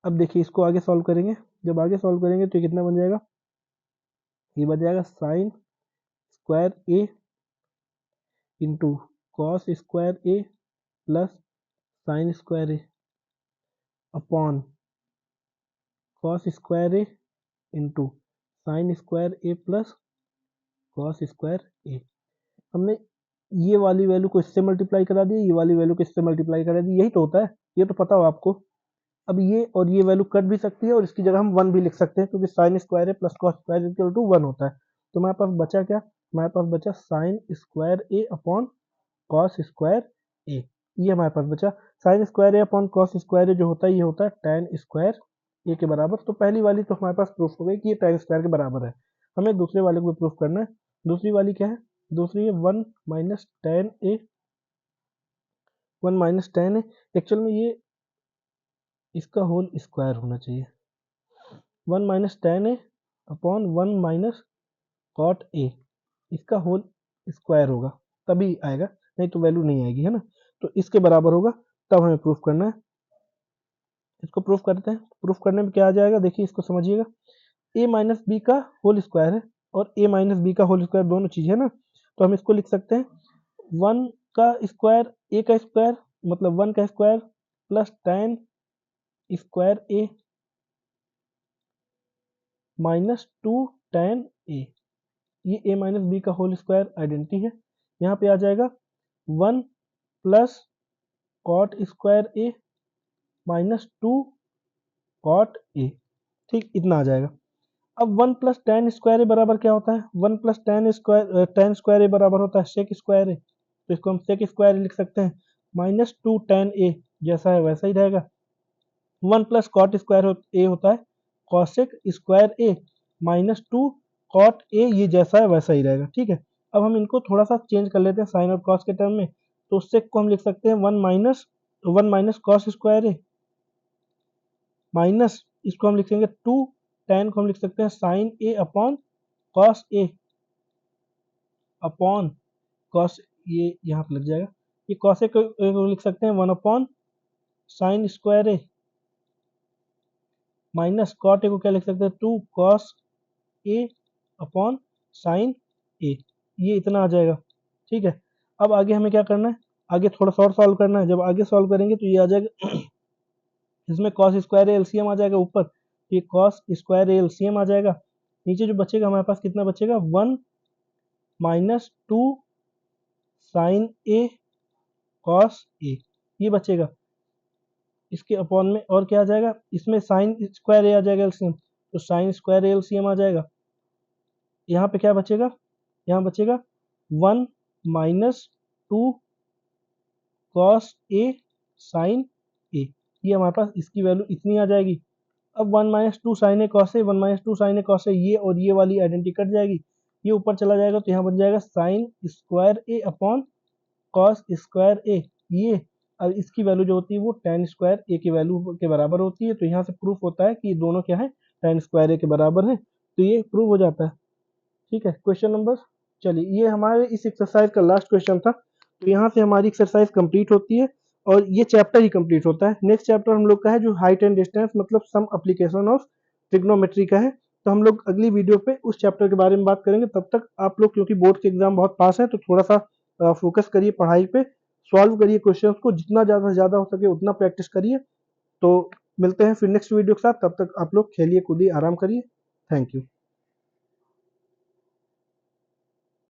अब देखिए इसको आगे सॉल्व करेंगे, जब आगे सॉल्व करेंगे तो ये कितना बन जाएगा, ये बन जाएगा sine square A into cos square A plus sine square A upon cos square A into sine square A plus cos square ए। हमने ये वाली वैल्यू को इससे मल्टीप्लाई करा दी, ये वाली वैल्यू को इससे मल्टीप्लाई करा दी, यही तो होता है, ये तो पता हो आपको। अब ये और ये वैल्यू कट भी सकती है और इसकी जगह हम 1 भी लिख सकते हैं, क्योंकि sine square A plus cos square equal to 1 होता है। तो हमारे पास बचा क्या, हमारे पास बचा sign square A upon cos square A, ये हमारे पास बचा। Sign square A upon cos square ए जो होता है ये होता है टेन स्क्वायर ए के बराबर। तो पहली वाली तो हमारे पास प्रूफ हो गई कि ये टेन स्क्वायर के बराबर है। हमें दूसरे वाले को प्रूफ करना है। दूसरी वाली क्या है, दूसरी है 1 minus tan a, 1 minus tan a, actual में ये इसका होल स्क्वायर होना चाहिए, 1 minus tan A upon 1 minus cot a, इसका होल स्क्वायर होगा तभी आएगा, नहीं तो वैल्यू नहीं आएगी, है ना। तो इसके बराबर होगा, तब हमें प्रूफ करना है। इसको प्रूफ करते हैं। प्रूफ करने में क्या आ जाएगा, देखिए इसको समझिएगा। ए माइनस बी का होल स्क्वायर है और ए माइनस बी का होल स्क्वायर दोनों चीज़ है ना, तो हम इसको लिख सकते हैं 1 का स्क्वायर ए का स्क्वायर, मतलब 1 का square plus tan square A minus 2 tan a. ये ए माइनस बी का होल स्क्वायर आइडेंटिटी है। यहाँ पे आ जाएगा 1 plus cot square A minus 2 cot a. ठीक, इतना आ जाएगा। अब 1 प्लस tan स्क्वायर ए बराबर क्या होता है, 1 प्लस tan स्क्वायर ए बराबर होता है sec स्क्वायर ए, तो इसको हम sec स्क्वायर ए लिख सकते हैं। माइनस 2 tan ए जैसा है वैसा ही रहेगा। 1 प्लस कॉट स्क्वायर ए होता है cosec स्क्वायर ए माइनस 2 कॉट ए, ये जैसा है वैसा ही रहेगा। ठीक है, अब हम इनको थोड़ा सा चेंज कर लेते हैं साइन और कॉस के टर्म में, तो sec को हम लिख सकते हैं 1 माइनस कॉस स्क्वायर ए माइनस, इसको हम लिखेंगे 2 tan को हम लिख सकते हैं साइन ए अपॉन कॉस ए अपॉन कॉस, ये यहाँ पे लग जाएगा। ये कॉस ए को लिख सकते हैं 1 upon sine square A minus cot a को क्या लिख सकते हैं 2 कॉस ए अपॉन साइन ए, ये इतना आ जाएगा। ठीक है, अब आगे हमें क्या करना है, आगे थोड़ा सा और सॉल्व करना है। जब आगे सॉल्व करेंगे तो ये आ जाएगा इसमें कॉस स्क्वायर एलसीएम आ जाएगा ऊपर, ये कॉस स्क्वायर एलसीएम आ जाएगा। नीचे जो बचेगा हमारे पास कितना बचेगा, 1 माइनस 2 साइन ए कॉस ए, ये बचेगा। इसके अपॉन में और क्या आ जाएगा, इसमें साइन स्क्वायर ए आ जाएगा एलसीएम, तो साइन स्क्वायर एलसीएम आ जाएगा। यहाँ पे क्या बचेगा, यहाँ बचेगा 1 माइनस 2 कॉस ए साइन ए, ये हमारे पास इसकी वैल्यू इतनी आ जाएगी। अब 1 माइनस 2 साइन ए कॉस ए, 1 माइनस 2 साइन ए कॉस ए, ये और ये वाली आइडेंटिटी कट जाएगी, ये ऊपर चला जाएगा, तो यहाँ बन जाएगा sine square A upon cos square A, ये और इसकी वैल्यू जो होती है वो tan स्क्वायर ए की वैल्यू के बराबर होती है। तो यहाँ से प्रूफ होता है कि ये दोनों क्या है, tan स्क्वायर ए के बराबर है, तो ये प्रूव हो जाता है। ठीक है, क्वेश्चन नंबर, चलिए ये हमारे इस एक्सरसाइज का लास्ट क्वेश्चन था, तो यहाँ से हमारी एक्सरसाइज कंप्लीट होती है और ये चैप्टर ही कंप्लीट होता है। नेक्स्ट चैप्टर हम लोग का है जो हाइट एंड डिस्टेंस, मतलब सम एप्लीकेशन ऑफ ट्रिग्नोमेट्री का है, तो हम लोग अगली वीडियो पे उस चैप्टर के बारे में बात करेंगे। तब तक आप लोग, क्योंकि बोर्ड के एग्जाम बहुत पास है, तो थोड़ा सा फोकस करिए पढ़ाई पे, सॉल्व करिए क्वेश्चंस को, जितना ज़्यादा से ज़्यादा हो सके उतना प्रैक्टिस करिए। तो मिलते हैं फिर नेक्स्ट वीडियो के साथ, तब तक आप लोग खेलिए कूदिए आराम करिए। Thank you.